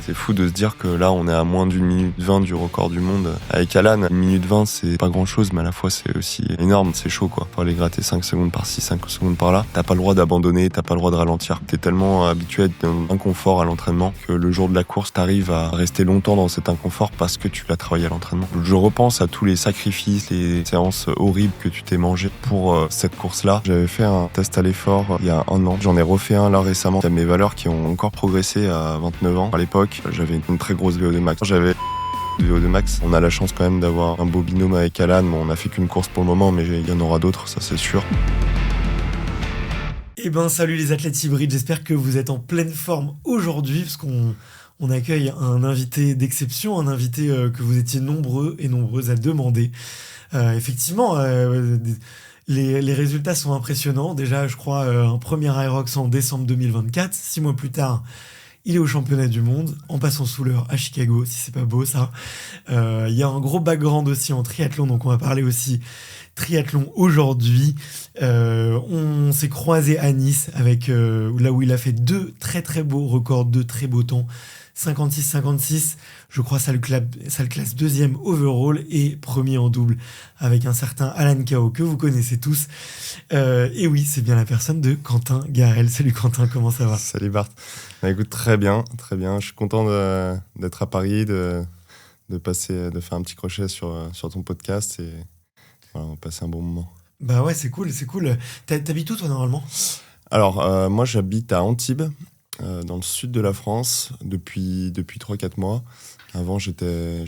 C'est fou de se dire que là, on est à moins d'une minute 20 du record du monde. Avec Alan, 1 minute 20, c'est pas grand chose, mais à la fois, c'est aussi énorme. C'est chaud, quoi. Faut aller gratter 5 secondes par-ci, 5 secondes par-là. T'as pas le droit d'abandonner, t'as pas le droit de ralentir. T'es tellement habitué à être dans l'inconfort à l'entraînement que le jour de la course, t'arrives à rester longtemps dans cet inconfort parce que tu l'as travaillé à l'entraînement. Je repense à tous les sacrifices, les séances horribles que tu t'es mangé pour cette course-là. J'avais fait un test à l'effort il y a 1 an. J'en ai refait un là récemment. Il y a mes valeurs qui ont encore progressé à 29 ans. À l'époque, j'avais une très grosse VO2 max. J'avais VO2 max. On a la chance quand même d'avoir un beau binôme avec Alan. Bon, on a fait qu'une course pour le moment, mais il y en aura d'autres, ça c'est sûr. Eh ben, salut les athlètes hybrides, j'espère que vous êtes en pleine forme aujourd'hui, parce qu'on accueille un invité d'exception, un invité que vous étiez nombreux et nombreuses à demander. Effectivement, les résultats sont impressionnants. Déjà, je crois, un premier Irox en décembre 2024. 6 mois plus tard, il est au championnat du monde, en passant sous l'heure à Chicago, si c'est pas beau ça. Il y a un gros background aussi en triathlon, donc on va parler aussi triathlon aujourd'hui. On s'est croisé à Nice, avec là où il a fait 2 très très beaux records, 2 très beaux temps. 56-56, je crois ça le classe 2e overall et premier en double avec un certain Alan Cao que vous connaissez tous. Et oui, c'est bien la personne de Quentin Garel. Salut Quentin, comment ça va ? Salut Bart. Bah, écoute, très bien, très bien. Je suis content d'être à Paris, de faire un petit crochet sur ton podcast et voilà, on va passer un bon moment. Bah ouais, c'est cool. T'habites où toi normalement ? Alors, moi j'habite à Antibes, dans le sud de la France, depuis 3-4 mois. Avant, j'étais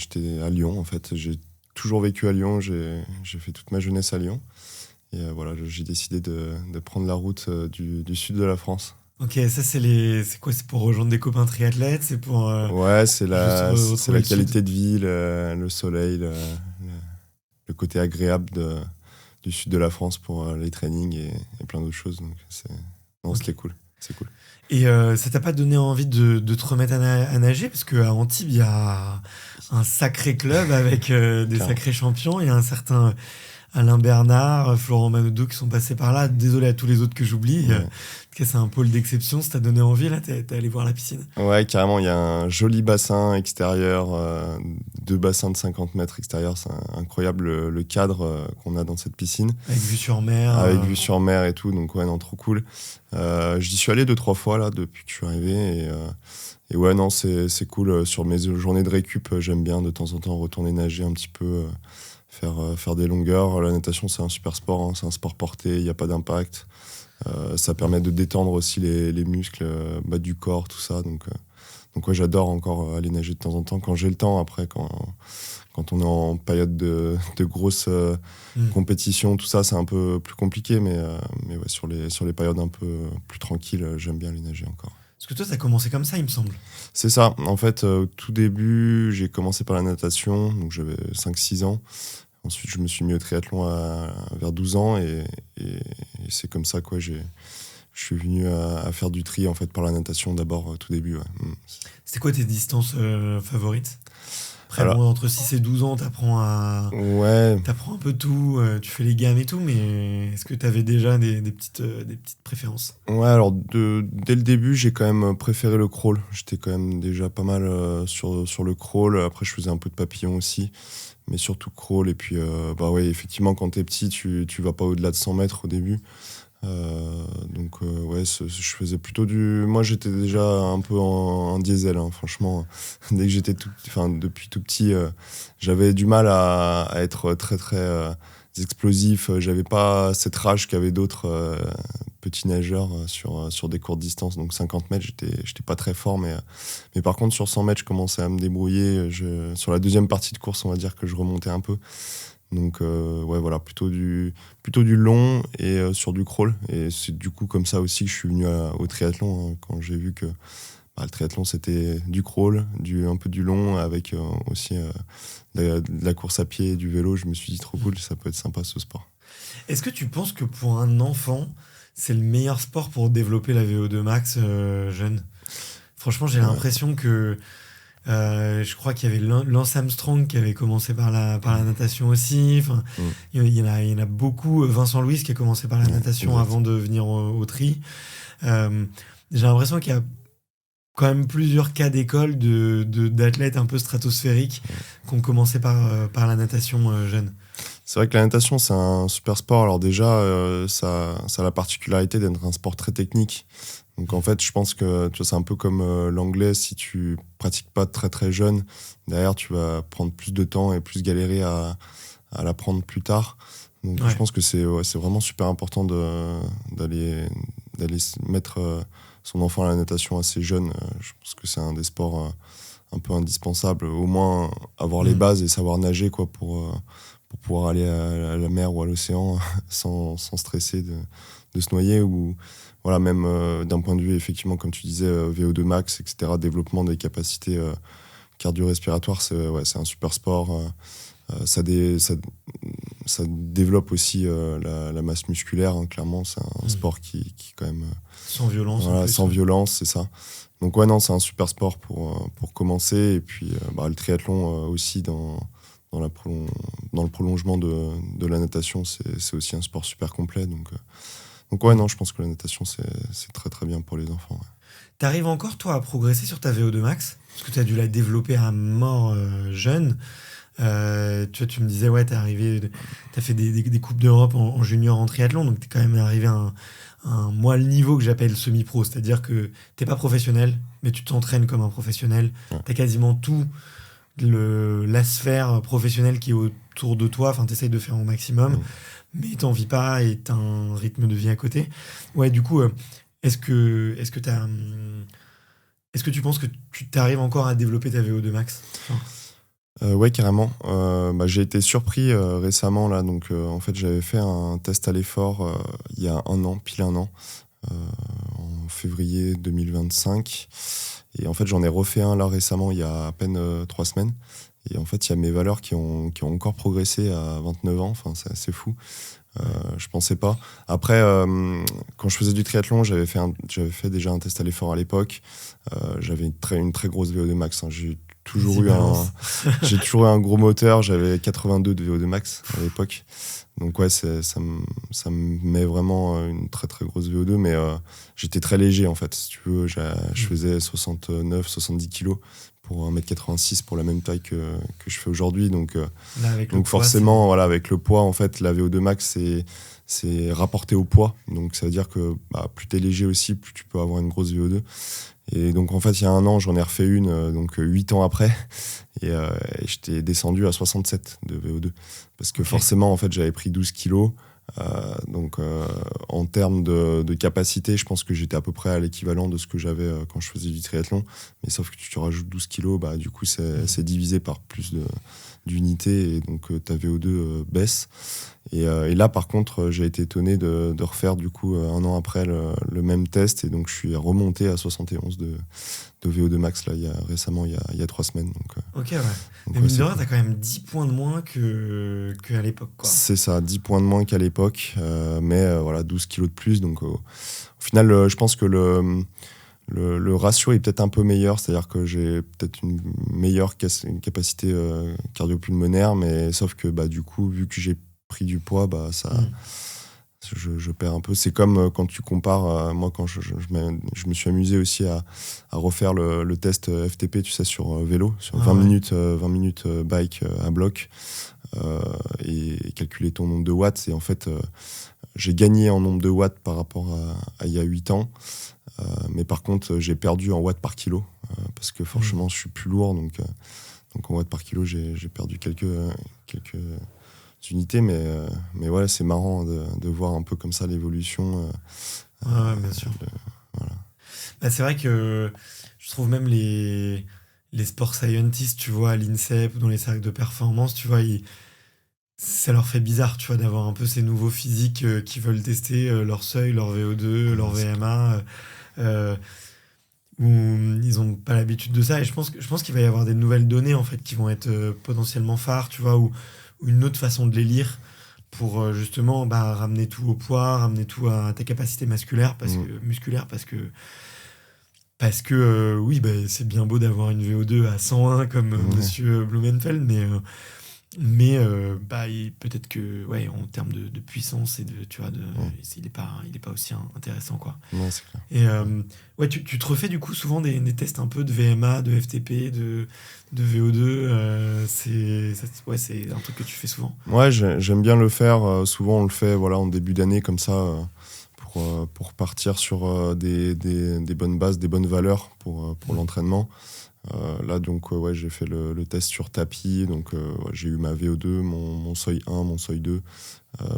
à Lyon, en fait. J'ai toujours vécu à Lyon, j'ai fait toute ma jeunesse à Lyon. Et voilà, j'ai décidé de prendre la route du sud de la France. Ok, ça c'est quoi ? C'est pour rejoindre des copains triathlètes ? C'est pour Ouais, c'est la retrouver le qualité de vie, le soleil, le côté agréable du sud de la France pour les trainings et plein d'autres choses. Donc c'était cool. C'est cool. Et ça t'a pas donné envie de te remettre à nager ? Parce qu'à Antibes, il y a un sacré club avec des sacrés champions. Il y a un certain Alain Bernard, Florent Manodou qui sont passés par là. Désolé à tous les autres que j'oublie. Ouais. En tout cas, c'est un pôle d'exception. Ça t'a donné envie, là, t'es allé voir la piscine ? Ouais, carrément, il y a un joli bassin extérieur, 2 bassins de 50 mètres extérieurs. C'est incroyable le cadre qu'on a dans cette piscine. Avec vue sur mer. Avec vue sur mer et tout, donc ouais, non, trop cool. J'y suis allé 2-3 fois là depuis que je suis arrivé et ouais, non, c'est cool. Sur mes journées de récup, j'aime bien de temps en temps retourner nager un petit peu, faire des longueurs. La natation, c'est un super sport, hein, c'est un sport porté, il n'y a pas d'impact. Ça permet de détendre aussi les muscles du corps, tout ça. Donc ouais, j'adore encore aller nager de temps en temps quand j'ai le temps. Après, quand on est en période de grosse compétition, tout ça, c'est un peu plus compliqué. Mais ouais, sur les périodes un peu plus tranquilles, j'aime bien aller nager encore. Parce que toi, ça a commencé comme ça, il me semble. C'est ça. En fait, au tout début, j'ai commencé par la natation. Donc j'avais 5-6 ans. Ensuite, je me suis mis au triathlon vers 12 ans et c'est comme ça, quoi. Je suis venu à faire du tri, en fait, par la natation d'abord, au tout début. Ouais. C'était quoi tes distances favorites ? Après, Alors, entre 6 et 12 ans, t'apprends un peu tout, tu fais les gammes et tout, mais est-ce que t'avais déjà des petites préférences ? Ouais, alors dès le début, j'ai quand même préféré le crawl. J'étais quand même déjà pas mal sur le crawl. Après, je faisais un peu de papillon aussi, mais surtout crawl. Et puis, ouais, effectivement, quand t'es petit, tu vas pas au-delà de 100 mètres au début. Donc, ouais, je faisais plutôt moi, j'étais déjà un peu en diesel, hein, franchement. Dès que depuis tout petit, j'avais du mal à être très, très explosif. J'avais pas cette rage qu'avaient d'autres petits nageurs sur des courtes distances. Donc 50 mètres, j'étais pas très fort, mais par contre sur 100 mètres, je commençais à me débrouiller. Sur la deuxième partie de course, on va dire que je remontais un peu. Donc ouais, voilà, plutôt du long et sur du crawl. Et c'est du coup comme ça aussi que je suis venu au triathlon, hein, quand j'ai vu que le triathlon c'était du crawl, un peu du long avec aussi de la course à pied et du vélo. Je me suis dit trop cool, ça peut être sympa ce sport. Est-ce que tu penses que pour un enfant, c'est le meilleur sport pour développer la VO2 max jeune ? Franchement, j'ai l'impression que je crois qu'il y avait Lance Armstrong qui avait commencé par la natation aussi. Enfin, il y en a beaucoup. Vincent Louis qui a commencé par la natation avant de venir au tri. J'ai l'impression qu'il y a quand même plusieurs cas d'école d'athlètes un peu stratosphériques qui ont commencé par la natation jeune. C'est vrai que la natation, c'est un super sport. Alors déjà, ça a la particularité d'être un sport très technique. Donc en fait, je pense que tu vois, c'est un peu comme l'anglais. Si tu pratiques pas très très jeune, derrière, tu vas prendre plus de temps et plus galérer à l'apprendre plus tard. Donc je pense que c'est vraiment super important d'aller mettre son enfant à la natation assez jeune. Je pense que c'est un des sports un peu indispensables. Au moins avoir les bases et savoir nager quoi, pour pouvoir aller à la mer ou à l'océan sans stresser de se noyer. Ou voilà, même d'un point de vue, effectivement, comme tu disais, VO2 max, etc., développement des capacités cardio-respiratoires, c'est un super sport. Ça développe aussi la masse musculaire, hein, clairement. C'est un sport qui quand même... sans violence. Voilà, en plus, sans violence, c'est ça. Donc ouais, non, c'est un super sport pour commencer. Et puis le triathlon aussi, dans le prolongement de la natation, c'est aussi un sport super complet. Donc ouais, non, je pense que la natation, c'est très très bien pour les enfants. Ouais. T'arrives encore, toi, à progresser sur ta VO2 max? Parce que tu as dû la développer à mort jeune. Tu vois, tu me disais, ouais, t'as fait des Coupes d'Europe en junior en triathlon, donc t'es quand même arrivé à moi, le niveau que j'appelle semi-pro, c'est-à-dire que t'es pas professionnel, mais tu t'entraînes comme un professionnel. Ouais. T'as quasiment tout la sphère professionnelle qui est autour de toi, enfin, t'essayes de faire au maximum, mais t'en vis pas et t'as un rythme de vie à côté. Ouais, du coup, est-ce que tu penses que tu t'arrives encore à développer ta VO2 max? Ouais, carrément. J'ai été surpris récemment là. Donc en fait, j'avais fait un test à l'effort il y a pile un an, en février 2025. Et en fait, j'en ai refait un là récemment, il y a à peine 3 semaines. Et en fait, il y a mes valeurs qui ont encore progressé à 29 ans. Enfin, c'est assez fou. Je pensais pas. Après, quand je faisais du triathlon, j'avais fait déjà un test à l'effort à l'époque. J'avais une très grosse VO2 max. Hein. J'ai toujours eu un gros moteur. J'avais 82 de VO2 max à l'époque. Donc ouais, ça me met vraiment une très très grosse VO2. Mais j'étais très léger en fait. Si tu veux, je faisais 69-70 kilos pour 1m86 pour la même taille que je fais aujourd'hui. Donc forcément, voilà, avec le poids, en fait, la VO2 max, c'est rapporté au poids. Donc ça veut dire que plus t'es léger aussi, plus tu peux avoir une grosse VO2. Et donc en fait, il y a un an, j'en ai refait une, donc 8 ans après, et j'étais descendu à 67 de VO2. Parce que forcément, en fait, j'avais pris 12 kilos. En termes de capacité, je pense que j'étais à peu près à l'équivalent de ce que j'avais quand je faisais du triathlon, mais sauf que tu rajoutes 12 kilos, du coup c'est divisé par plus d'unités et donc ta VO2 baisse. Et là par contre j'ai été étonné de refaire du coup un an après le même test, et donc je suis remonté à 71 de VO2 max là, récemment, il y a 3 semaines. Ok, ouais. Mais mine de rien, t'as quand même 10 points de moins qu'à l'époque, quoi. C'est ça, 10 points de moins qu'à l'époque, mais voilà, 12 kilos de plus. Donc au final, je pense que le ratio est peut-être un peu meilleur, c'est-à-dire que j'ai peut-être une meilleure capacité cardio-pulmonaire, mais sauf que du coup, vu que j'ai pris du poids, je perds un peu. C'est comme quand tu compares, moi quand je me suis amusé aussi à refaire le test FTP, tu sais, sur vélo, sur 20 minutes bike à bloc, et calculer ton nombre de watts. Et en fait, j'ai gagné en nombre de watts par rapport à il y a 8 ans. Mais par contre, j'ai perdu en watts par kilo, parce que franchement, je suis plus lourd. Donc en watts par kilo, j'ai perdu quelques unités. Mais ouais, c'est marrant de voir un peu comme ça l'évolution. Bien sûr. Voilà. C'est vrai que je trouve même les sport scientists, tu vois, à l'INSEP ou dans les cercles de performance, tu vois, ça leur fait bizarre, tu vois, d'avoir un peu ces nouveaux physiques qui veulent tester leur seuil, leur VO2, leur VMA, où ils n'ont pas l'habitude de ça. Et je pense qu'il va y avoir des nouvelles données, en fait, qui vont être potentiellement phares, tu vois, ou une autre façon de les lire pour justement ramener tout au poids, ramener tout à ta capacité musculaire, parce que oui, c'est bien beau d'avoir une VO2 à 101 comme Monsieur Blumenfeld, mais Mais peut-être que, ouais, en termes de puissance et tu vois, il est pas aussi intéressant, quoi. Ouais, c'est clair. Et ouais, tu te refais du coup souvent des tests un peu de VMA, de FTP, de VO2. C'est un truc que tu fais souvent. Ouais, j'aime bien le faire. Souvent, on le fait voilà, en début d'année, comme ça, pour partir sur des bonnes bases, des bonnes valeurs pour l'entraînement. Là, donc, ouais, j'ai fait le test sur tapis. Donc, ouais, j'ai eu ma VO2, mon seuil 1, mon seuil 2,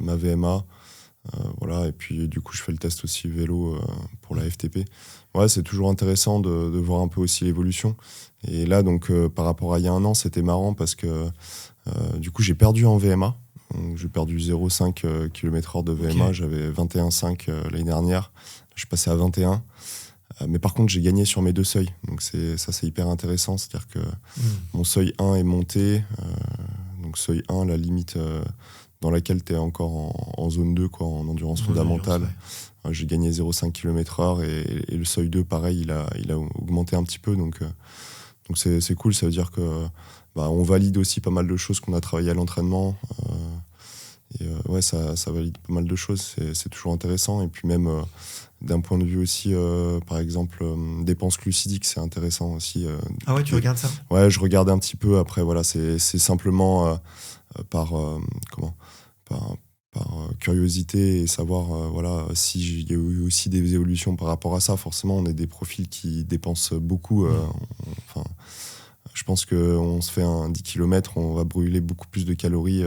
ma VMA. Voilà, et puis du coup, je fais le test aussi vélo pour la FTP. Ouais, c'est toujours intéressant de voir un peu aussi l'évolution. Et là, donc, par rapport à il y a un an, c'était marrant parce que du coup, j'ai perdu en VMA. Donc, j'ai perdu 0,5 km/h de VMA. Ok. J'avais 21,5 l'année dernière. Je suis passé à 21. Mais par contre, j'ai gagné sur mes deux seuils. Donc c'est hyper intéressant. C'est-à-dire que mon seuil 1 est monté. Donc seuil 1, la limite dans laquelle tu es encore en zone 2, quoi, en endurance fondamentale. J'ai gagné 0,5 km/h et le seuil 2, pareil, il a augmenté un petit peu. Donc c'est cool. Ça veut dire que on valide aussi pas mal de choses qu'on a travaillé à l'entraînement. Ouais, ça valide pas mal de choses. C'est toujours intéressant. Et puis même d'un point de vue aussi, par exemple, dépenses glucidiques, c'est intéressant aussi. Ah ouais, tu regardes ça? Ouais, je regardais un petit peu. Après, voilà, c'est simplement par, par curiosité et savoir voilà, s'il y a eu aussi des évolutions par rapport à ça. Forcément, on est des profils qui dépensent beaucoup. Enfin, je pense qu'on se fait un 10 km, on va brûler beaucoup plus de calories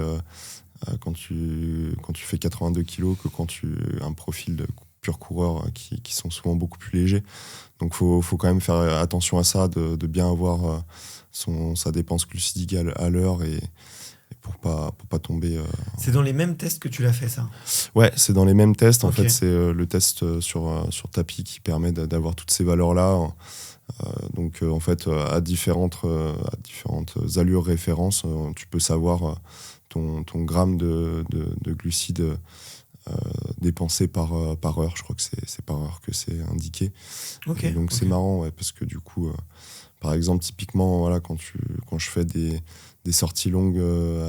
quand tu fais 82 kilos que quand tu as un profil de pur coureur qui sont souvent beaucoup plus légers. Donc faut quand même faire attention à ça, de bien avoir sa dépense glucidique à l'heure et pour pas tomber. C'est dans les mêmes tests que tu l'as fait, ça? Ouais, c'est dans les mêmes tests. En Ok. fait, c'est le test sur tapis qui permet d'avoir toutes ces valeurs-là. Donc en fait, à différentes allures références, tu peux savoir ton gramme de glucides dépensé par heure. Je crois que c'est par heure que c'est indiqué. Ok. Et donc c'est marrant, ouais, parce que du coup, par exemple, typiquement, voilà, quand je fais des sorties longues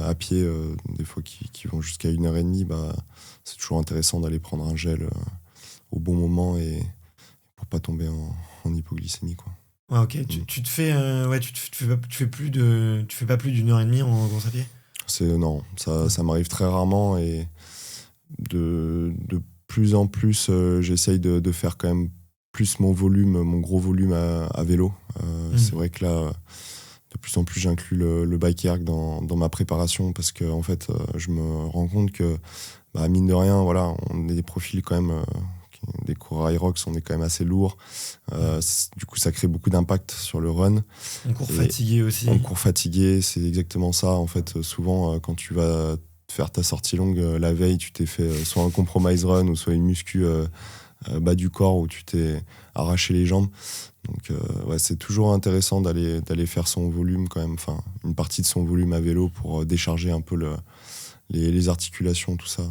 à pied, des fois qui vont jusqu'à 1h30, c'est toujours intéressant d'aller prendre un gel au bon moment et pour pas tomber en hypoglycémie, quoi. Ouais, ok. Tu te fais, tu fais pas plus d'1h30 en course à pied? Non, ça m'arrive très rarement et de plus en plus, j'essaye de faire quand même plus mon gros volume à vélo. C'est vrai que là, de plus en plus, j'inclus le bike erg dans ma préparation parce que en fait, je me rends compte que, mine de rien, voilà, on est des profils quand même, des coureurs Hyrox, on est quand même assez lourd. Du coup, ça crée beaucoup d'impact sur le run. On court fatigué aussi. On court fatigué, c'est exactement ça. En fait, souvent, quand tu vas faire ta sortie longue la veille, tu t'es fait soit un compromise run ou soit une muscu bas du corps où tu t'es arraché les jambes. Donc, ouais, c'est toujours intéressant d'aller faire son volume quand même, enfin, une partie de son volume à vélo pour décharger un peu les articulations, tout ça.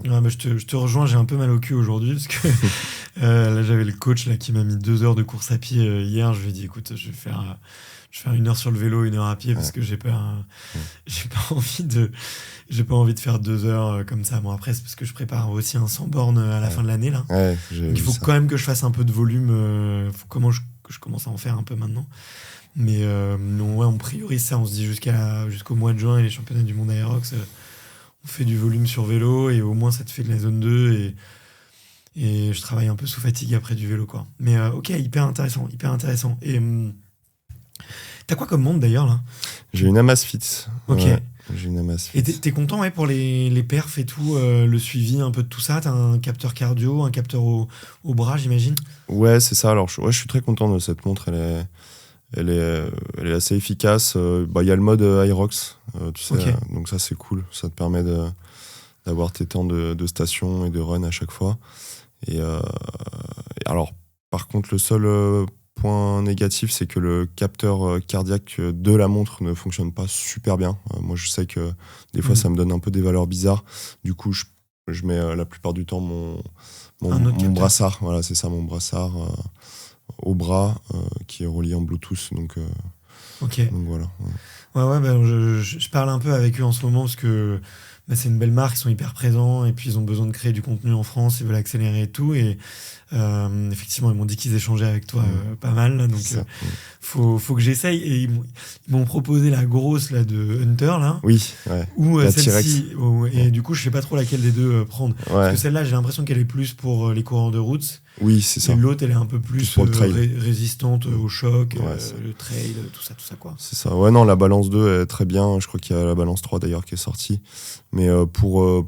Ouais, je te rejoins, j'ai un peu mal au cul aujourd'hui parce que là j'avais le coach là, qui m'a mis 2 heures de course à pied hier. Je lui ai dit écoute, je vais faire 1 heure sur le vélo, 1 heure à pied parce que j'ai pas envie de faire 2 heures comme ça. Bon, après, c'est parce que je prépare aussi un 100 bornes à la fin de l'année là. Ouais, Donc il faut quand même que je fasse un peu de volume. Que je commence à en faire un peu maintenant. Mais non, ouais, on priorise ça. On se dit jusqu'au mois de juin et les championnats du monde Aerox. On fait du volume sur vélo et au moins ça te fait de la zone 2 et je travaille un peu sous fatigue après du vélo, quoi. Mais ok, hyper intéressant. Et t'as quoi comme montre d'ailleurs là? J'ai une Amazfit. Ok. Ouais, j'ai une Amazfit. Et t'es content, ouais, pour les perfs et tout, le suivi un peu de tout ça? T'as un capteur cardio, un capteur au bras, j'imagine? Ouais, c'est ça. Alors, je suis très content de cette montre. Elle est assez efficace. Il y a le mode Hyrox, tu sais, Ok. donc ça c'est cool. Ça te permet d'avoir tes temps de station et de run à chaque fois. Et alors, par contre, le seul point négatif, c'est que le capteur cardiaque de la montre ne fonctionne pas super bien. Moi, je sais que des fois, ça me donne un peu des valeurs bizarres. Du coup, je mets la plupart du temps mon brassard. Voilà, c'est ça, mon brassard au bras qui est relié en Bluetooth. Donc Ok. Donc voilà. Ouais, bah, je parle un peu avec eux en ce moment parce que c'est une belle marque, ils sont hyper présents et puis ils ont besoin de créer du contenu en France, ils veulent accélérer et tout. Et effectivement, ils m'ont dit qu'ils échangeaient avec toi pas mal, là, donc faut que j'essaye. Et ils m'ont proposé la grosse là, de Hunter, là. Oui, ouais. Ou La celle-ci. Et du coup, je sais pas trop laquelle des deux prendre. Parce que celle-là, j'ai l'impression qu'elle est plus pour les coureurs de route. Oui, c'est ça. Et l'autre, elle est un peu plus pour le trail. résistante au choc, Ouais, le trail, tout ça, quoi. C'est ça. Ouais, non, la balance 2 est très bien. Je crois qu'il y a la balance 3 d'ailleurs qui est sortie. Mais pour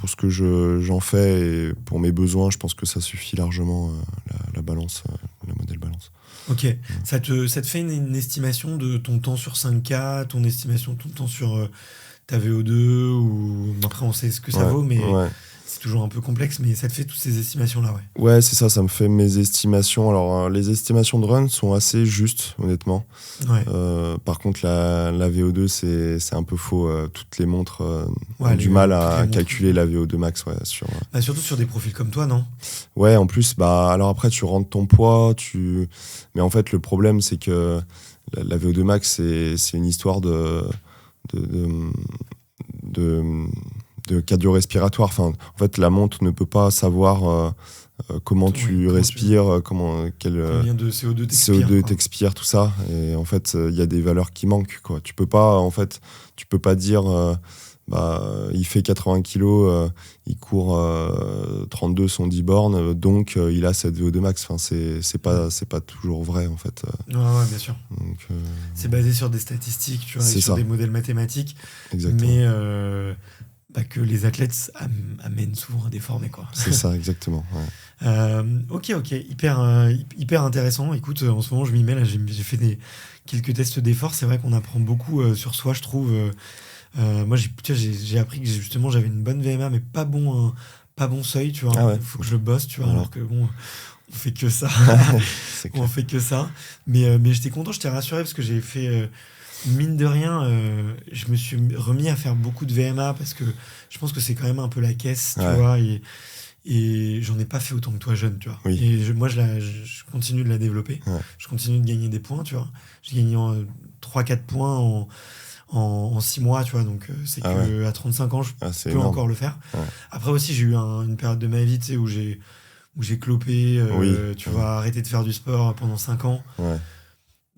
ce que j'en fais et pour mes besoins, je pense que ça suffit largement, la balance, la modèle balance. Ok. Ça te fait une estimation de ton temps sur 5K, ton estimation de ton temps sur ta VO2 ou... Après, on sait ce que ça vaut, mais c'est toujours un peu complexe, mais ça te fait toutes ces estimations-là, ouais. Ouais, c'est ça me fait mes estimations. Alors, les estimations de run sont assez justes, honnêtement. Ouais. Par contre, la VO2, c'est un peu faux. Toutes les montres ont du les mal à montres, calculer la VO2 max. Ouais, surtout sur des profils comme toi, non? Ouais, en plus, alors après, tu rentres ton poids, mais en fait, le problème, c'est que la VO2 max, c'est une histoire de cardio-respiratoire. Enfin, en fait, la montre ne peut pas savoir comment tu respires, combien de CO2 t'expires, tout ça. Et en fait, il y a des valeurs qui manquent, quoi. Tu peux pas dire il fait 80 kilos, il court 32 son 10 bornes, donc il a cette VO2 max. Enfin, c'est pas toujours vrai, en fait. Ouais, bien sûr. Donc, c'est basé sur des statistiques, tu vois, et sur des modèles mathématiques. Exactement. Mais que les athlètes amènent souvent à déformer, quoi. C'est ça, exactement. Ouais. Ok, hyper intéressant. Écoute, en ce moment, je m'y mets. Là, j'ai fait quelques tests d'effort. C'est vrai qu'on apprend beaucoup sur soi, je trouve. Moi, j'ai appris que justement, j'avais une bonne VMA, mais pas bon seuil, tu vois. Il faut que je bosse, tu vois, alors que bon, on fait que ça. On fait que ça. Mais j'étais content, je t'ai rassuré parce que j'ai fait... mine de rien, je me suis remis à faire beaucoup de VMA parce que je pense que c'est quand même un peu la caisse, tu vois, et j'en ai pas fait autant que toi jeune, tu vois. Oui. Et moi, je continue de la développer. Ouais. Je continue de gagner des points, tu vois. J'ai gagné 3-4 points en 6 mois, tu vois. Donc, c'est que à 35 ans, je peux énorme. encore le faire. Ouais. Après aussi, j'ai eu une période de ma vie, tu sais, où j'ai clopé, tu vois, arrêté de faire du sport pendant 5 ans. Ouais.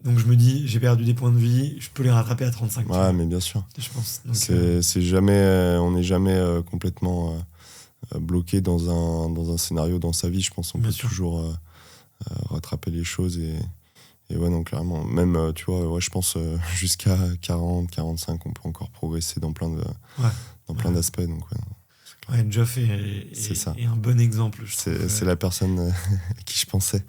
Donc je me dis, j'ai perdu des points de vie, je peux les rattraper à 35. Ouais, mais bien sûr. Je pense. Donc, c'est jamais, on n'est jamais complètement bloqué dans un scénario dans sa vie. Je pense qu'on peut toujours rattraper les choses et ouais, non, clairement. Même, tu vois, je pense jusqu'à 40, 45, on peut encore progresser dans plein d'aspects. Donc, Geoff est un bon exemple. C'est la personne à qui je pensais.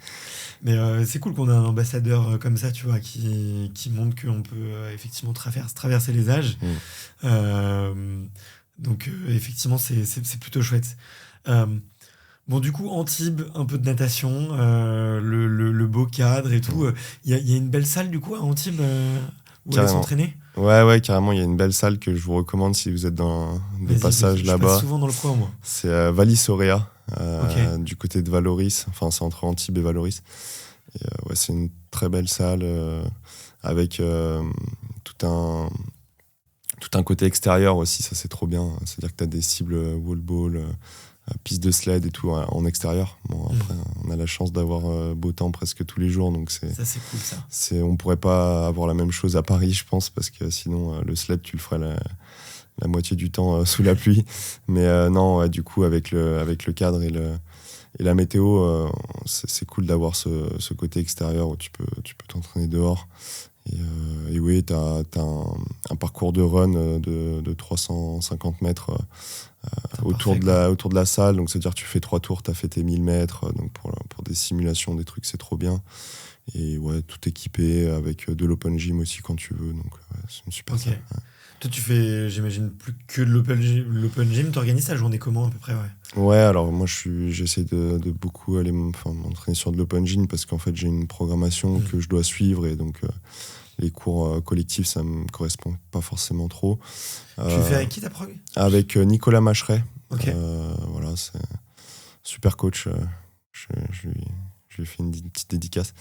Mais c'est cool qu'on a un ambassadeur comme ça, tu vois, qui montre qu'on peut effectivement traverser les âges. Donc effectivement, c'est plutôt chouette. Bon, du coup, Antibes, un peu de natation, le beau cadre et tout. Il y a une belle salle, du coup, à Antibes où aller s'entraîner. Ouais, carrément. Il y a une belle salle que je vous recommande si vous êtes dans des passages là-bas. Je passe souvent dans le coin, moi. C'est Vallis Auréa, du côté de Valoris. Enfin, c'est entre Antibes et Valoris. Et, c'est une très belle salle avec tout un côté extérieur aussi. Ça, c'est trop bien. C'est-à-dire que tu as des cibles wall ball, piste de sled et tout en extérieur. Bon, après, on a la chance d'avoir beau temps presque tous les jours, donc ça, c'est cool, ça. On pourrait pas avoir la même chose à Paris, je pense, parce que sinon le sled, tu le ferais la moitié du temps sous la pluie. Mais non, du coup, avec le cadre et la météo, c'est cool d'avoir ce côté extérieur où tu peux t'entraîner dehors. Et oui, tu as un parcours de run de 350 mètres autour de la salle. Donc, c'est-à-dire que tu fais 3 tours, tu as fait tes 1000 mètres. Donc, pour des simulations, des trucs, c'est trop bien. Et ouais, tout équipé avec de l'open gym aussi quand tu veux. Donc, c'est une super salle. Ouais. Toi, tu fais, j'imagine, plus que de l'open gym. Tu organises ta journée comment, à peu près? Ouais, alors moi, j'essaie de beaucoup aller m'entraîner sur de l'open gym parce qu'en fait, j'ai une programmation que je dois suivre et donc les cours collectifs, ça me correspond pas forcément trop. Tu le fais avec qui, ta prog? Avec Nicolas Macheret. Okay. Voilà, c'est super coach. Je lui lui ai fait une petite dédicace.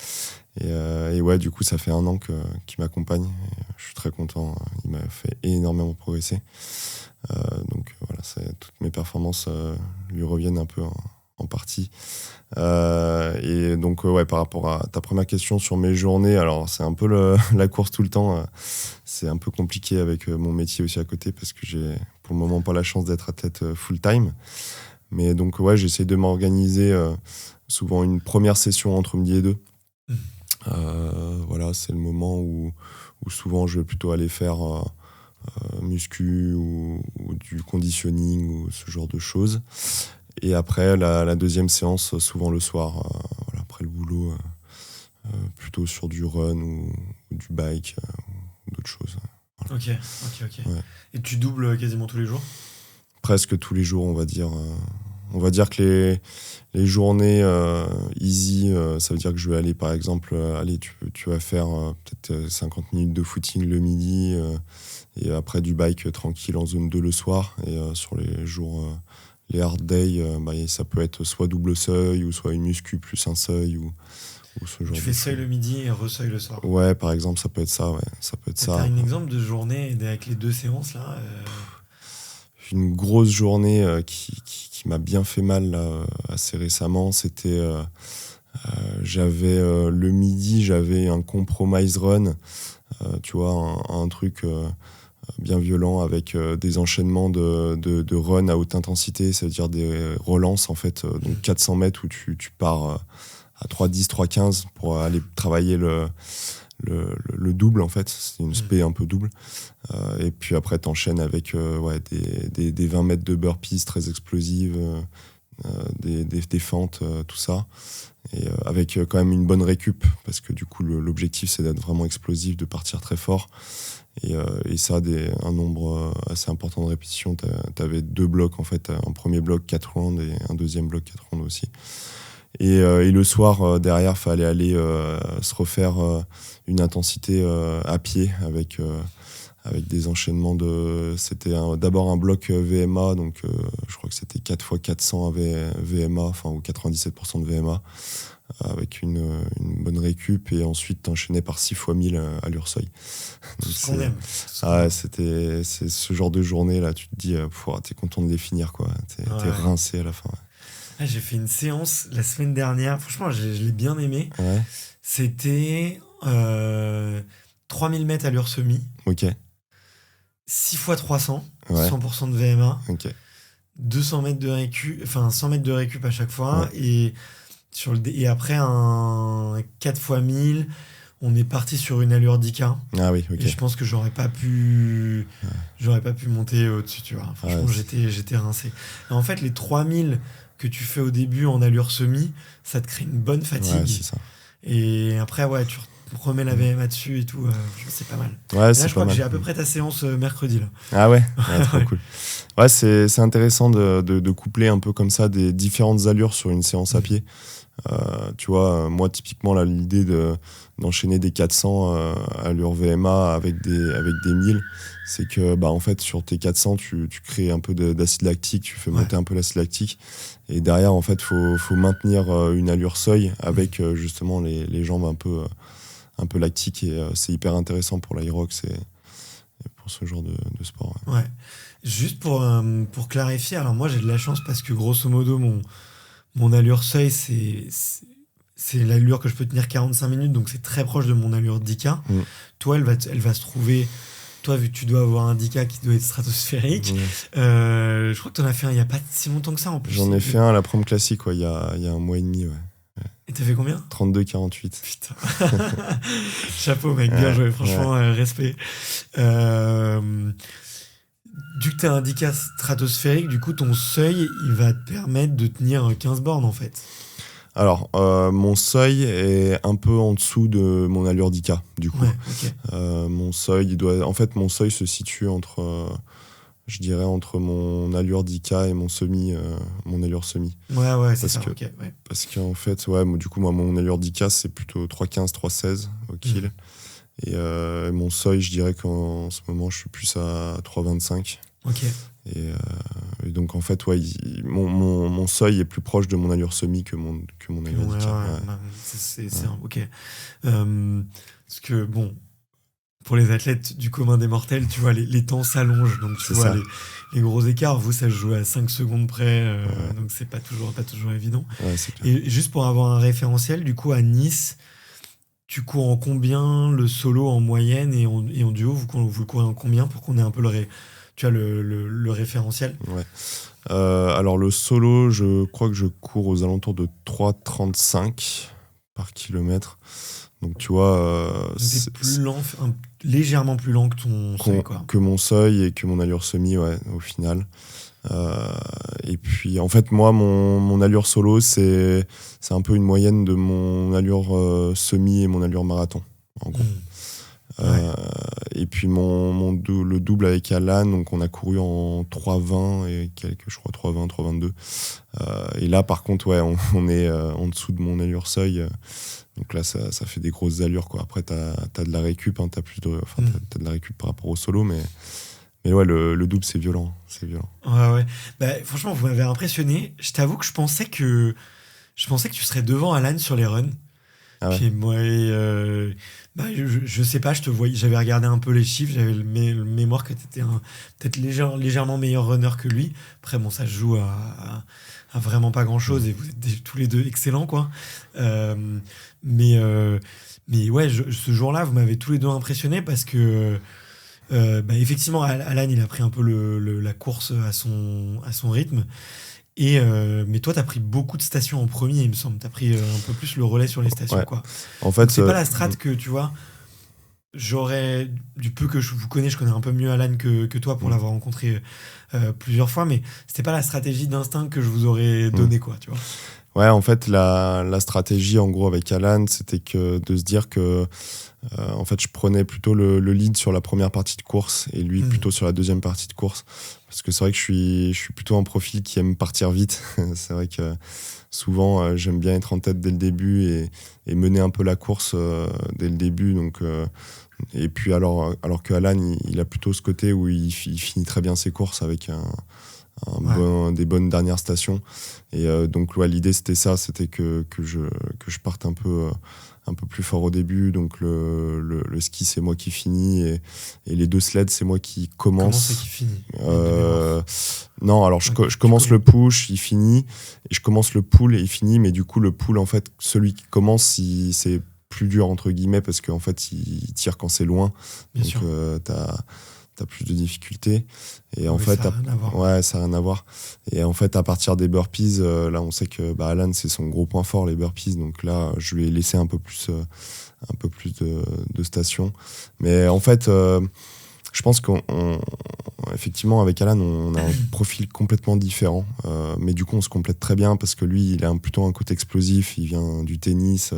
Et ouais, du coup, ça fait 1 an qu'il m'accompagne. Et je suis très content. Il m'a fait énormément progresser. Donc voilà, toutes mes performances lui reviennent un peu en partie. Et donc, ouais, par rapport à ta première question sur mes journées, alors c'est un peu la course tout le temps. C'est un peu compliqué avec mon métier aussi à côté parce que j'ai pour le moment pas la chance d'être athlète full-time. Mais donc, ouais, j'essaie de m'organiser souvent une première session entre midi et 2. Voilà, c'est le moment où souvent je vais plutôt aller faire muscu ou du conditioning ou ce genre de choses. Et après, la deuxième séance, souvent le soir, voilà, après le boulot, plutôt sur du run ou du bike ou d'autres choses. Voilà. Ok. Ouais. Et tu doubles quasiment tous les jours ? Presque tous les jours, on va dire. On va dire que les journées easy, ça veut dire que je vais aller, par exemple, tu vas faire peut-être 50 minutes de footing le midi et après du bike tranquille en zone 2 le soir. Et sur les jours, les hard days, ça peut être soit double seuil ou soit une muscu plus un seuil ou ce genre de choses. Tu fais seuil le midi et re-seuil le soir. Ouais, par exemple, ça peut être ça. Ouais, ça peut être ça. T'as un exemple de journée avec les 2 séances là Une grosse journée qui m'a bien fait mal là, assez récemment, c'était j'avais le midi, j'avais un compromise run, tu vois, un truc bien violent avec des enchaînements de run à haute intensité, ça veut dire des relances en fait, donc 400 mètres où tu pars à 3,10, 3,15 pour aller travailler le double en fait, c'est une spé un peu double. Et puis après t'enchaînes avec des 20 mètres de burpees très explosives, des fentes, tout ça. Et avec quand même une bonne récup, parce que du coup l'objectif c'est d'être vraiment explosif, de partir très fort. Et ça, un nombre assez important de répétitions. T'avais 2 blocs en fait, un premier bloc 4 rounds et un deuxième bloc 4 rounds aussi. Et le soir, derrière, fallait aller se refaire une intensité à pied avec des enchaînements c'était d'abord un bloc VMA, donc je crois que c'était 4 x 400 VMA, enfin, ou 97% de VMA, avec une bonne récup, et ensuite t'enchaînais par 6 x 1000 allure seuil. Ce qu'on aime. C'est ce genre de journée, là, tu te dis, t'es content de les finir, quoi. T'es rincé à la fin. Ouais. J'ai fait une séance la semaine dernière, franchement, je l'ai bien aimé. Ouais. C'était 3000 mètres allure semi. Ok. 6 x 300, ouais. 100% de VMA. Ok. 200 mètres de récup, enfin 100 mètres de récup à chaque fois. Ouais. Et après un 4 x 1000, on est parti sur une allure 10K. Ah oui, ok. Et je pense que j'aurais pas pu monter au-dessus, tu vois. Franchement, j'étais rincé. Et en fait, les 3000 que tu fais au début en allure semi, ça te crée une bonne fatigue. Ouais, c'est ça. Et après, tu remets la VMA dessus et tout, c'est pas mal. Ouais, là, je crois que j'ai à peu près ta séance mercredi. Là. Ah ouais, trop cool. Ouais, c'est intéressant de coupler un peu comme ça des différentes allures sur une séance à pied. Tu vois, moi, typiquement, là, l'idée d'enchaîner des 400 allure VMA avec des 1000, c'est que en fait, sur tes 400, tu crées un peu d'acide lactique, tu fais monter un peu l'acide lactique. Et derrière, en fait, faut maintenir une allure seuil avec justement les jambes un peu lactiques. Et c'est hyper intéressant pour l'aerox et pour ce genre de sport. Ouais. Juste pour clarifier, alors moi, j'ai de la chance parce que grosso modo, mon allure seuil, c'est l'allure que je peux tenir 45 minutes, donc c'est très proche de mon allure 10K. Toi, elle va se trouver... Toi, vu que tu dois avoir un 10K qui doit être stratosphérique, je crois que tu en as fait un il n'y a pas si longtemps que ça en plus. J'en ai fait un à la prom classique, il y a 1 mois et demi. Ouais. Et t'as fait combien ? 32,48. Putain. Chapeau, mec, bien joué, franchement, respect. Du que t'as un 10K stratosphérique, du coup, ton seuil, il va te permettre de tenir 15 bornes, en fait. Alors, mon seuil est un peu en dessous de mon allure 10K, du coup. Ouais, okay. Mon seuil, mon seuil se situe entre mon allure 10K et mon allure semi. Ouais, c'est ça, ok. Ouais. Parce qu'en fait, du coup, mon allure 10K, c'est plutôt 3,15, 3,16 au kill. Et mon seuil, je dirais qu'en ce moment, je suis plus à 3,25. Ok. Et donc en fait, ouais, mon seuil est plus proche de mon allure semi que mon allure handicap. Ouais. Ok. Parce que bon, pour les athlètes du commun des mortels, tu vois, les temps s'allongent. Donc tu C'est vois, ça. les gros écarts, vous, ça se joue à 5 secondes près. Ouais. Donc c'est pas toujours évident. Ouais, c'est clair. Et juste pour avoir un référentiel, du coup, à Nice, tu cours en combien le solo en moyenne et en duo, vous le courez en combien pour qu'on ait un peu tu as le référentiel? Ouais. Alors le solo, je crois que je cours aux alentours de 3,35 par kilomètre. Donc tu vois, Donc t'es plus lent, légèrement plus lent que ton seuil, quoi. que mon seuil et que mon allure semi, ouais, au final. Et puis en fait, moi, mon allure solo, c'est un peu une moyenne de mon allure semi et mon allure marathon, en gros. Ouais. Et puis le double avec Alan, donc on a couru en 3,20 et quelques, je crois 3,20, 3,22. Et là, par contre, ouais, on est en dessous de mon allure seuil. Donc là, ça fait des grosses allures, quoi. Après, t'as de la récup, hein, t'as de la récup par rapport au solo, mais ouais, le double, c'est violent. C'est violent. Ouais. Bah, franchement, vous m'avez impressionné. Je t'avoue que je pensais que tu serais devant Alan sur les runs. Ah ouais. Puis moi, bah, je sais pas, je te voyais, j'avais regardé un peu les chiffres, j'avais le mémoire que tu étais peut-être légèrement meilleur runner que lui. Après, bon, ça se joue à vraiment pas grand-chose et vous êtes tous les deux excellents, quoi. Euh, mais, euh, mais ouais, ce jour-là, vous m'avez tous les deux impressionnés parce que, bah, effectivement, Alan, il a pris un peu la course à son rythme. Mais toi, t'as pris beaucoup de stations en premier, il me semble. T'as pris un peu plus le relais sur les stations, Ouais. quoi. En Donc fait, c'est pas la strat que, tu vois, du peu que je vous connais, je connais un peu mieux Alan que toi pour l'avoir rencontré plusieurs fois, mais c'était pas la stratégie d'instinct que je vous aurais donnée, quoi, tu vois. ouais, en fait, la stratégie, en gros, avec Alan, c'était de se dire que en fait, je prenais plutôt le lead sur la première partie de course et lui plutôt sur la deuxième partie de course. Parce que c'est vrai que je suis plutôt un profil qui aime partir vite. C'est vrai que souvent, j'aime bien être en tête dès le début et mener un peu la course dès le début. Donc, et puis alors que Alan, il a plutôt ce côté où il finit très bien ses courses avec des bonnes dernières stations. Et donc, ouais, l'idée, c'était ça, c'était que je parte un peu plus fort au début. Donc le ski, c'est moi qui finis et les deux sleds, c'est moi qui commence. Comment c'est qui finit Non, alors je commence le push, il finit, et je commence le pull et il finit, mais du coup le pull, en fait, celui qui commence, c'est plus dur entre guillemets parce qu'en fait il tire quand c'est loin. Bien donc sûr. t'as plus de difficultés et en Oui, fait ça a rien à voir. ouais, ça n'a rien à voir. Et en fait, à partir des burpees, là on sait que Alan, c'est son gros point fort, les burpees, donc là je lui ai laissé un peu plus de stations. Mais en fait, je pense qu'effectivement, avec Alan, on a un profil complètement différent. Mais du coup, on se complète très bien parce que lui, il a plutôt un côté explosif. Il vient du tennis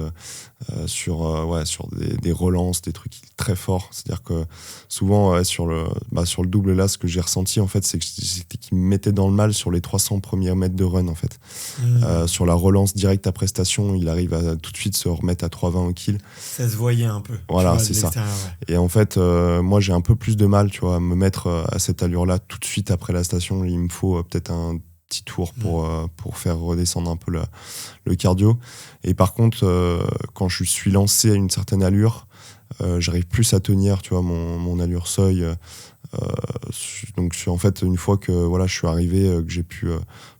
sur des relances, des trucs très forts. C'est-à-dire que souvent, sur le double, là, ce que j'ai ressenti, en fait, c'était qu'il me mettait dans le mal sur les 300 premiers mètres de run, en fait. Sur la relance directe à prestation, il arrive à tout de suite se remettre à 3,20 au kill. Ça se voyait un peu. Voilà, c'est ça. Ouais. Et en fait, moi, j'ai un peu plus de mal, tu vois, à me mettre à cette allure-là tout de suite après la station. Il me faut peut-être un petit tour pour faire redescendre un peu le cardio. Et par contre, quand je suis lancé à une certaine allure, j'arrive plus à tenir, tu vois, mon allure seuil. Donc en fait, une fois que voilà, je suis arrivé, que j'ai pu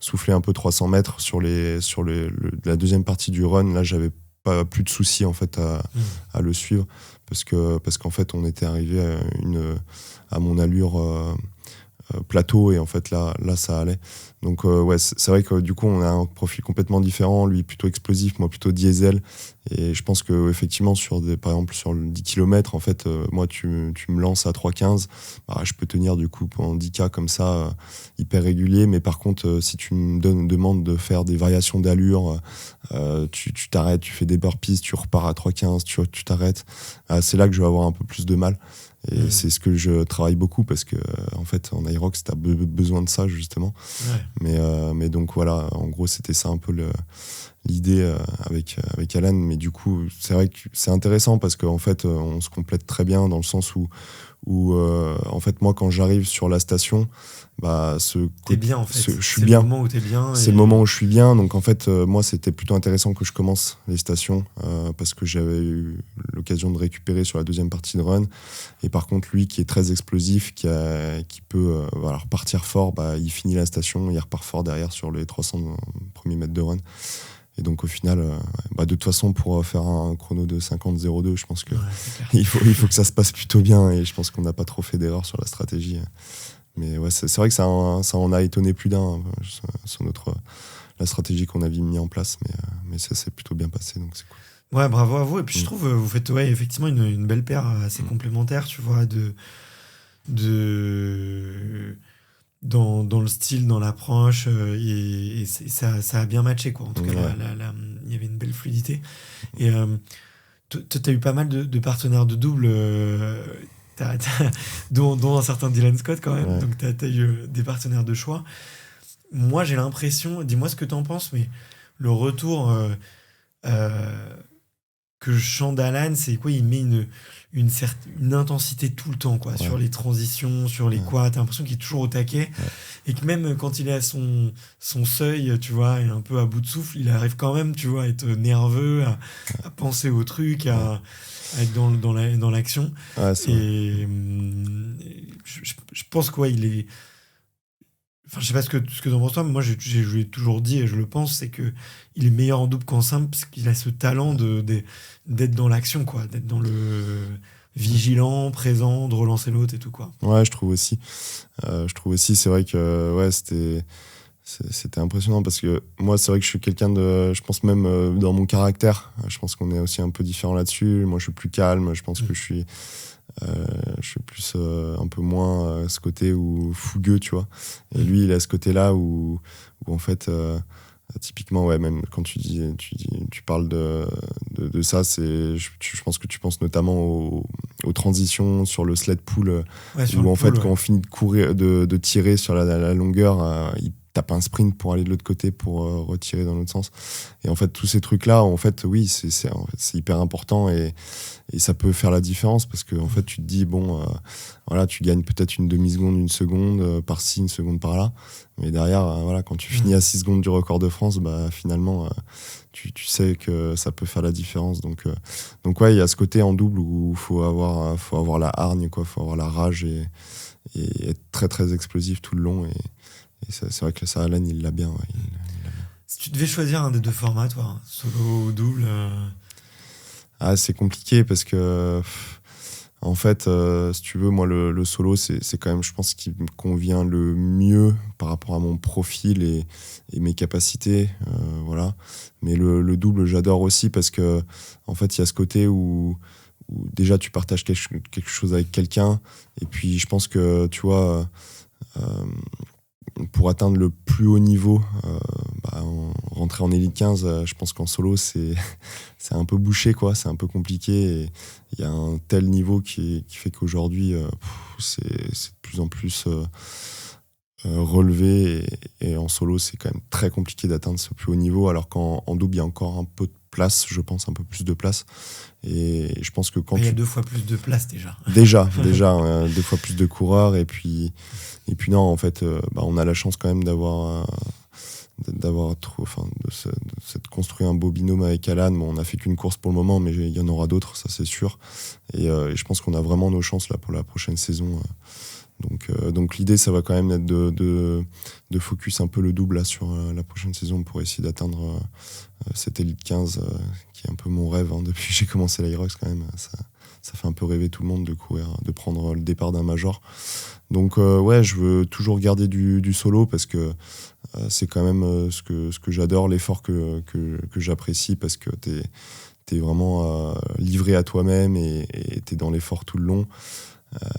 souffler un peu 300 mètres sur la deuxième partie du run, là, j'avais pas plus de soucis en fait à le suivre parce qu'en fait, on était arrivé à mon allure plateau et en fait là ça allait. Donc ouais, c'est vrai que du coup on a un profil complètement différent, lui plutôt explosif, moi plutôt diesel, et je pense que effectivement par exemple sur le 10 km, en fait moi tu me lances à 3,15, je peux tenir du coup pendant 10K comme ça hyper régulier, mais par contre si tu me demandes de faire des variations d'allure, tu t'arrêtes, tu fais des burpees, tu repars à 3,15, tu t'arrêtes, c'est là que je vais avoir un peu plus de mal. Et c'est ce que je travaille beaucoup parce que en fait en Aerox t'as besoin de ça justement. Ouais. Mais donc voilà, en gros c'était ça un peu l'idée avec Alan. Mais du coup c'est vrai que c'est intéressant parce qu'en fait on se complète très bien dans le sens où où en fait moi quand j'arrive sur la station, t'es bien en fait. je suis c'est bien. le moment où t'es bien. C'est le moment où je suis bien, donc en fait moi c'était plutôt intéressant que je commence les stations parce que j'avais eu l'occasion de récupérer sur la deuxième partie de run, et par contre lui qui est très explosif, qui peut repartir fort, il finit la station, il repart fort derrière sur les 300 premiers mètres de run. Et donc au final, de toute façon pour faire un chrono de 50-02, je pense que il faut que ça se passe plutôt bien, et je pense qu'on n'a pas trop fait d'erreurs sur la stratégie. Mais ouais, c'est vrai que ça en a étonné plus d'un sur la stratégie qu'on avait mis en place, mais ça s'est plutôt bien passé, donc c'est cool. Ouais, bravo à vous. Et puis je trouve vous faites effectivement une belle paire assez complémentaire, tu vois, dans le style, dans l'approche, et ça a bien matché, quoi. En tout cas, il y avait une belle fluidité. Et toi, t'as eu pas mal de partenaires de double, dont un certain Dylan Scott, quand même. Ouais. Donc, t'as eu des partenaires de choix. Moi, j'ai l'impression, dis-moi ce que t'en penses, mais le retour que chante d'Alan, c'est quoi? Il met une intensité tout le temps, quoi, sur les transitions, sur les quads. T'as l'impression qu'il est toujours au taquet, et que même quand il est à son seuil, tu vois, et un peu à bout de souffle, il arrive quand même, tu vois, à être nerveux, à penser au truc, à être dans l'action. Et je pense qu'il est... Enfin, je sais pas ce que t'en penses toi, mais moi je l'ai toujours dit et je le pense, c'est que il est meilleur en double qu'en simple parce qu'il a ce talent d'être dans l'action, quoi, d'être dans le vigilant, présent, de relancer l'autre et tout, quoi. Ouais, je trouve aussi. C'est vrai que c'était impressionnant parce que moi c'est vrai que je suis quelqu'un de, je pense même dans mon caractère, je pense qu'on est aussi un peu différent là-dessus. Moi je suis plus calme, je pense que je suis plus un peu moins ce côté où fougueux, tu vois, et lui il a ce côté là où en fait typiquement même quand tu parles de ça, je pense que tu penses notamment aux transitions sur le sled pull, où en fait quand on finit de courir, de tirer sur la longueur, il tape un sprint pour aller de l'autre côté pour retirer dans l'autre sens, et en fait tous ces trucs là, en fait oui, c'est hyper important, et ça peut faire la différence parce que en fait tu te dis tu gagnes peut-être une demi-seconde, une seconde par-ci, une seconde par-là, mais derrière quand tu finis à 6 secondes du record de France, finalement tu sais que ça peut faire la différence, donc ouais, il y a ce côté en double où faut avoir la hargne, quoi, faut avoir la rage et être très très explosif tout le long, et c'est vrai que ça, Alan, il l'a bien, il l'a bien. Si tu devais choisir un des deux formats, toi, solo ou double, c'est compliqué parce que en fait, si tu veux, moi le solo c'est quand même, je pense, qui me convient le mieux par rapport à mon profil et mes capacités, voilà. Mais le double, j'adore aussi parce que en fait il y a ce côté où déjà tu partages quelque chose avec quelqu'un, et puis je pense que tu vois, pour atteindre le plus haut niveau, rentrer en Elite 15, je pense qu'en solo c'est un peu bouché, quoi, c'est un peu compliqué, et il y a un tel niveau qui fait qu'aujourd'hui c'est de plus en plus relevé, et en solo c'est quand même très compliqué d'atteindre ce plus haut niveau, alors qu'en double il y a encore un peu de place, je pense, un peu plus de place, et je pense que quand il y a 2 fois plus de place déjà 2 fois plus de coureurs, et puis non, en fait on a la chance quand même d'avoir construit un beau binôme avec Alan. Bon, on n'a fait qu'une course pour le moment, mais il y en aura d'autres, ça c'est sûr, et je pense qu'on a vraiment nos chances là pour la prochaine saison. Donc l'idée, ça va quand même être de focus un peu le double là sur la prochaine saison pour essayer d'atteindre cette Elite 15 qui est un peu mon rêve, depuis que j'ai commencé l'Aerox, quand même. Ça fait un peu rêver tout le monde de courir, de prendre le départ d'un major. Donc je veux toujours garder du solo parce que c'est quand même ce que j'adore, l'effort que j'apprécie, parce que t'es vraiment livré à toi-même et t'es dans l'effort tout le long.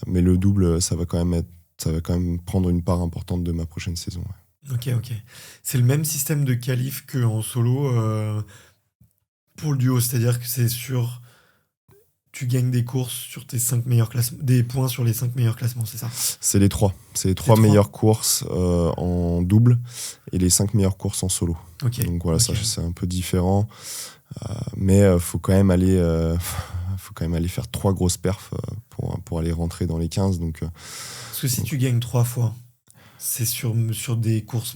Mais le double, ça va quand même prendre une part importante de ma prochaine saison. Ouais. Ok. C'est le même système de qualif qu'en solo pour le duo, c'est-à-dire que tu gagnes des courses sur tes 5 meilleurs classements, des points sur les 5 meilleurs classements, c'est ça? C'est les 3. C'est les 3 meilleures courses en double et les 5 meilleures courses en solo. Okay. Donc voilà, ça c'est un peu différent. Mais faut quand même aller faire 3 grosses perfs pour pour aller rentrer dans les 15. Donc, Parce que si tu gagnes 3 fois, c'est sur des courses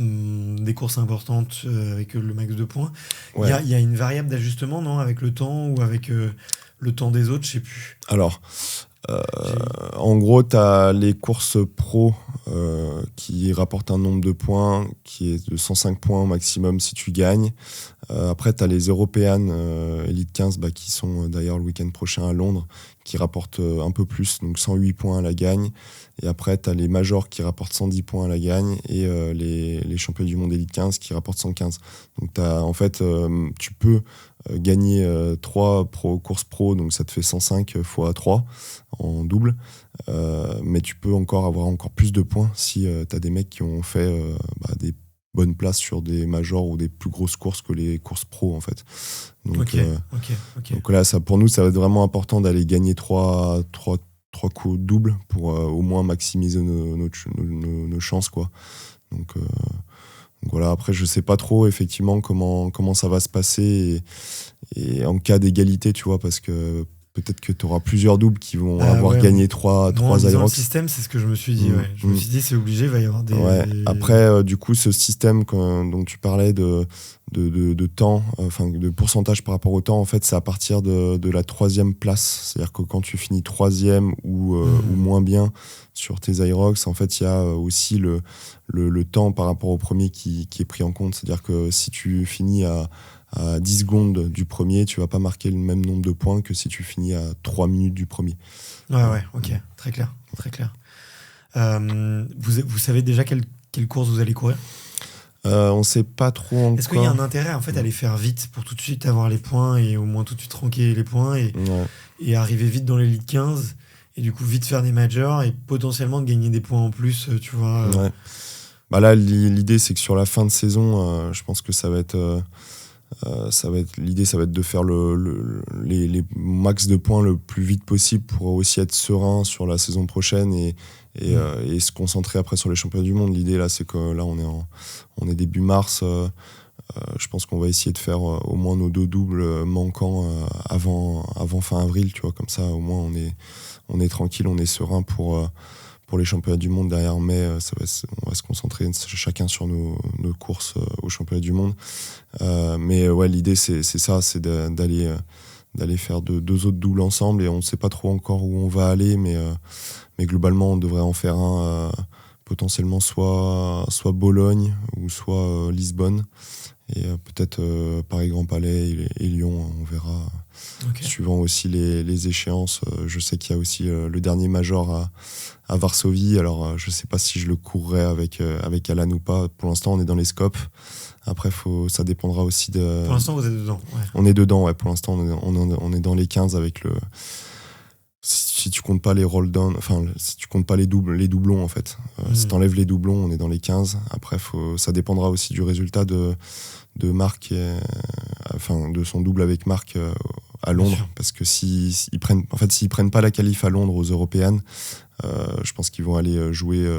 importantes avec le max de points. ouais. Il y a une variable d'ajustement, non, avec le temps ou avec le temps des autres, je sais plus. Alors, J'ai- en gros, tu as les courses pro qui rapportent un nombre de points qui est de 105 points au maximum si tu gagnes. Après, tu as les Européennes Elite 15 qui sont d'ailleurs le week-end prochain à Londres, qui rapportent un peu plus, donc 108 points à la gagne. Et après, tu as les Majors qui rapportent 110 points à la gagne et les champions du monde Elite 15 qui rapportent 115. Donc, en fait, tu peux gagner 3 courses pro, donc ça te fait 105 fois 3 en double. Mais tu peux avoir encore plus de points si tu as des mecs qui ont fait des bonnes places sur des majors ou des plus grosses courses que les courses pro en fait. Donc, Ok. donc là, pour nous, ça va être vraiment important d'aller gagner 3 coups doubles pour au moins maximiser nos chances, quoi. Donc voilà, après, je sais pas trop effectivement comment ça va se passer et en cas d'égalité, tu vois, parce que peut-être que tu auras plusieurs doubles qui vont avoir gagné 3 Moi, en lisant le Irox. système, c'est ce que je me suis dit. Ouais. Je me suis dit, c'est obligé, il va y avoir des. Ouais. Après, du coup, ce système dont tu parlais de temps, enfin de pourcentage par rapport au temps, en fait, c'est à partir de la 3e place. C'est-à-dire que quand tu finis 3e ou moins bien sur tes Irox, en fait, il y a aussi le temps par rapport au premier qui est pris en compte. C'est-à-dire que si tu finis à 10 secondes du premier, tu vas pas marquer le même nombre de points que si tu finis à 3 minutes du premier. Ouais, ok, très clair. Vous savez déjà quelle course vous allez courir ? On sait pas trop encore. Est-ce qu'il y a un intérêt en fait à les faire vite pour tout de suite avoir les points et au moins tout de suite ranker les points et arriver vite dans l'élite 15 et du coup vite faire des majors et potentiellement gagner des points en plus, tu vois. Ouais. Là, l'idée c'est que sur la fin de saison, je pense que ça va être l'idée, ça va être de faire les max de points le plus vite possible pour aussi être serein sur la saison prochaine et se concentrer après sur les championnats du monde. L'idée là, c'est que là, on est début mars. Je pense qu'on va essayer de faire au moins nos 2 doubles manquants avant fin avril, tu vois. Comme ça, au moins, on est tranquille, on est serein pour les championnats du monde derrière mai. On va se concentrer chacun sur nos courses aux championnats du monde. Mais ouais, l'idée c'est ça, c'est d'aller faire 2 autres doubles ensemble et on ne sait pas trop encore où on va aller, mais globalement on devrait en faire un potentiellement soit Bologne ou soit Lisbonne et peut-être Paris Grand Palais et Lyon, on verra. Okay. Suivant aussi les échéances. Je sais qu'il y a aussi le dernier major à Varsovie, alors je sais pas si je le courrai avec Alan ou pas. Pour l'instant on est dans les scopes. Après, ça dépendra aussi de... Pour l'instant, vous êtes dedans. Ouais. On est dedans, ouais. Pour l'instant, on est dans les 15 avec le... Si tu comptes pas les roll down, enfin, si tu comptes pas les doublons, en fait. Si t'enlèves les doublons, on est dans les 15. Après, ça dépendra aussi du résultat de Marc, de son double avec Marc à Londres. Parce que s'ils prennent pas la qualif à Londres aux Européennes, je pense qu'ils vont aller jouer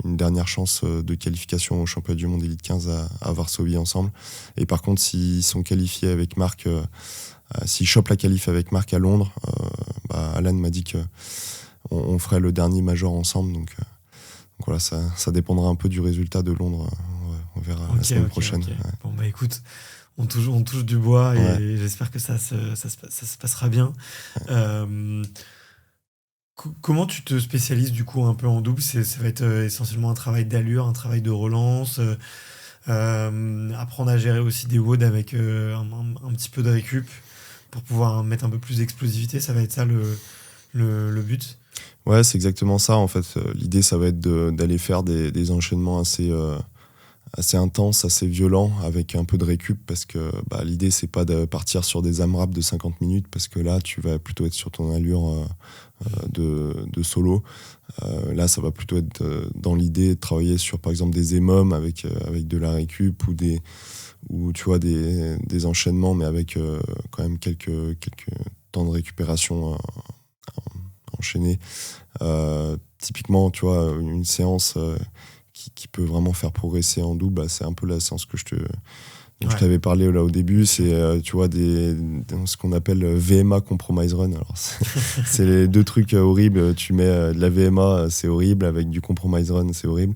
une dernière chance de qualification au championnat du monde Elite 15 à Varsovie ensemble. Et par contre, s'ils sont qualifiés avec Marc, s'ils chopent la qualif avec Marc à Londres, Alan m'a dit qu'on ferait le dernier major ensemble. Donc voilà, ça dépendra un peu du résultat de Londres. On verra la semaine prochaine. Okay. Ouais. Bon, écoute, on touche du bois et j'espère que ça se passera bien. Ouais. Comment tu te spécialises du coup un peu en double ? Ça va être essentiellement un travail d'allure, un travail de relance, apprendre à gérer aussi des WOD avec un petit peu de récup pour pouvoir mettre un peu plus d'explosivité. Ça va être ça le but ? Ouais, c'est exactement ça en fait. L'idée, ça va être d'aller faire des enchaînements assez intenses, assez violents avec un peu de récup parce que l'idée, c'est pas de partir sur des AMRAP de 50 minutes parce que là, tu vas plutôt être sur ton allure de solo. Là, ça va plutôt être dans l'idée de travailler sur, par exemple, des EMOM avec de la récup ou tu vois, des enchaînements, mais avec quand même quelques temps de récupération enchaînés. Typiquement, tu vois, une séance qui peut vraiment faire progresser en double, c'est un peu la séance dont je t'avais parlé là au début, c'est tu vois ce qu'on appelle VMA Compromise Run. Alors c'est les deux trucs horribles. Tu mets de la VMA, c'est horrible, avec du Compromise Run, c'est horrible.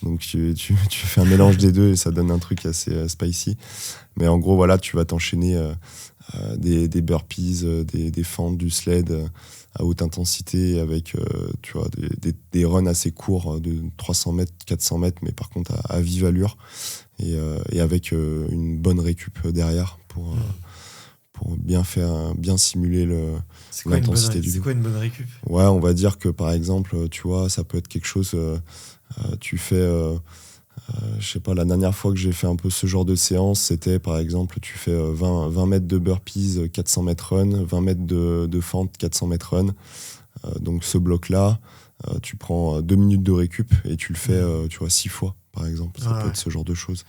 Donc tu fais un mélange des deux et ça donne un truc assez spicy. Mais en gros, voilà, tu vas t'enchaîner des burpees, des fentes, du sled à haute intensité avec tu vois, des runs assez courts de 300 mètres, 400 mètres, mais par contre à vive allure et avec une bonne récup derrière pour bien simuler l'intensité du dos. C'est quoi une bonne récup? Ouais, on va dire que par exemple, tu vois, ça peut être quelque chose, tu fais... je sais pas, la dernière fois que j'ai fait un peu ce genre de séance, c'était par exemple, tu fais 20 mètres de burpees, 400 mètres run, 20 mètres de fente, 400 mètres run. Donc ce bloc-là, tu prends 2 minutes de récup et tu le fais, tu vois, 6 fois, par exemple. Ça peut être ce genre de choses.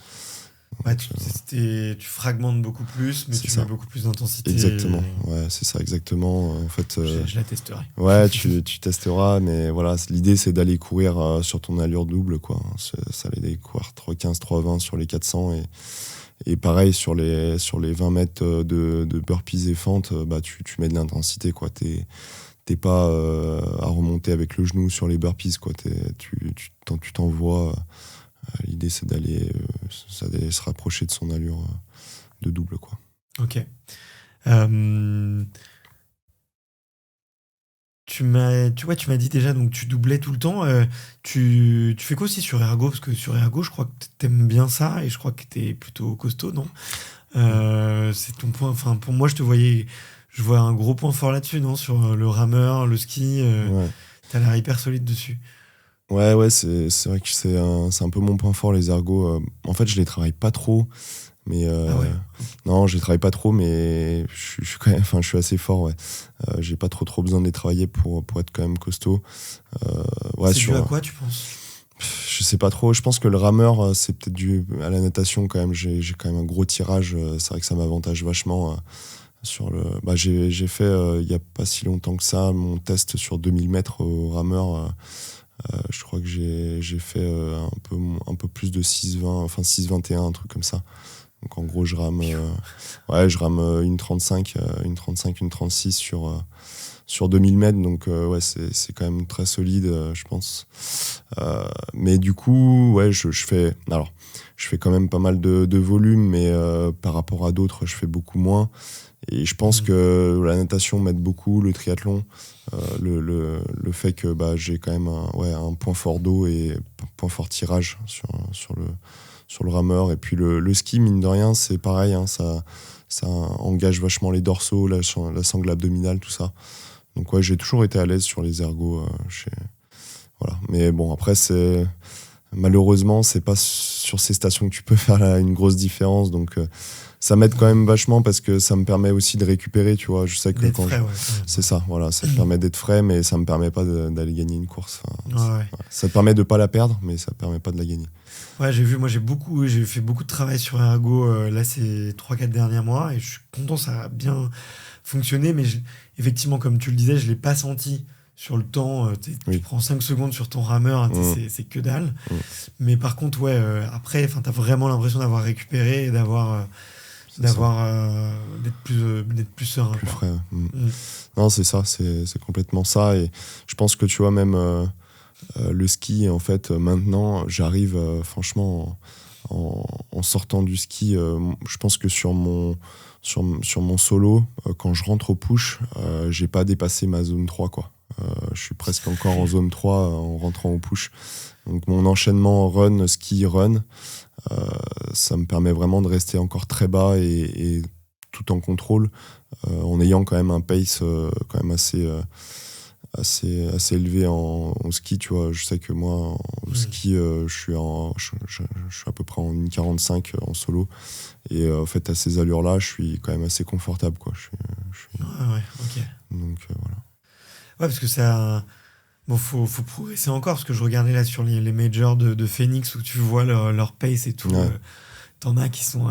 Ouais, tu fragmentes beaucoup plus, mais tu mets beaucoup plus d'intensité. Exactement, ouais, c'est ça, exactement. En fait, je la testerai. Ouais, tu testeras, mais voilà, l'idée c'est d'aller courir sur ton allure double, quoi. Ça allait courir 3,15, 3,20 sur les 400 et pareil sur les 20 mètres de burpees et fentes, bah tu mets de l'intensité, quoi. T'es pas à remonter avec le genou sur les burpees, quoi. Tu t'envoies. L'idée, c'est d'aller se rapprocher de son allure de double, quoi. Ok. Tu m'as dit déjà, donc tu doublais tout le temps. Tu fais quoi aussi sur Ergo? Parce que sur Ergo, je crois que t'aimes bien ça et je crois que t'es plutôt costaud, non? C'est ton point. Enfin, pour moi, je vois un gros point fort là-dessus, non? Sur le rameur, le ski. Ouais. T'as l'air hyper solide dessus. Ouais, c'est vrai que c'est un peu mon point fort, les ergos. En fait, je les travaille pas trop, mais non, je les travaille pas trop, mais je suis quand même, enfin, je suis assez fort, ouais. J'ai pas trop besoin de les travailler pour être quand même costaud. Ouais, c'est dû à quoi, tu penses? Je sais pas trop. Je pense que le rameur, c'est peut-être dû à la natation quand même. J'ai quand même un gros tirage. C'est vrai que ça m'avantage vachement. J'ai fait il y a pas si longtemps que ça mon test sur 2000 mètres au rameur. Je crois que j'ai fait un peu plus de 6,20, enfin 6,21, un truc comme ça. Donc en gros, je rame une 35, une 36 sur 2000 mètres. Donc ouais, c'est quand même très solide, je pense. Mais du coup, ouais, je fais quand même pas mal de volume, mais par rapport à d'autres, je fais beaucoup moins. Et je pense que la natation m'aide beaucoup, le triathlon, le fait que j'ai quand même un point fort d'eau et un point fort tirage sur le rameur. Et puis le ski, mine de rien, c'est pareil, hein, ça engage vachement les dorsaux, la sangle abdominale, tout ça. Donc ouais, j'ai toujours été à l'aise sur les ergos. Voilà. Mais bon, après, malheureusement, c'est pas sur ces stations que tu peux faire une grosse différence. Donc ça m'aide quand même vachement parce que ça me permet aussi de récupérer, tu vois. Je sais que c'est ça, voilà, ça te permet d'être frais, mais ça me permet pas d'aller gagner une course. Enfin, ça te permet de pas la perdre, mais ça te permet pas de la gagner. Ouais, j'ai fait beaucoup de travail sur Ergo là ces 3-4 derniers mois et je suis content, ça a bien fonctionné, mais effectivement, comme tu le disais, je l'ai pas senti sur le temps. Tu prends 5 secondes sur ton rameur, c'est que dalle. Mais par contre, ouais, après, t'as vraiment l'impression d'avoir récupéré et d'être plus serein. Plus frais. Non, c'est ça, c'est complètement ça. Et je pense que tu vois, même le ski, en fait, maintenant, j'arrive franchement en sortant du ski. Je pense que sur mon solo, quand je rentre au push, j'ai pas dépassé ma zone 3, quoi. Je suis presque encore en zone 3 en rentrant au push. Donc mon enchaînement run, ski, run, ça me permet vraiment de rester encore très bas et tout en contrôle, en ayant quand même un pace quand même assez élevé en ski, tu vois. Je sais que moi au ski, je suis à peu près en 1,45 en solo et en fait à ces allures là je suis quand même assez confortable, quoi. Ok. Donc voilà. Ouais, parce que ça. Bon, faut progresser encore, parce que je regardais là sur les majors de Phoenix où tu vois leur pace et tout. Ouais. T'en as qui sont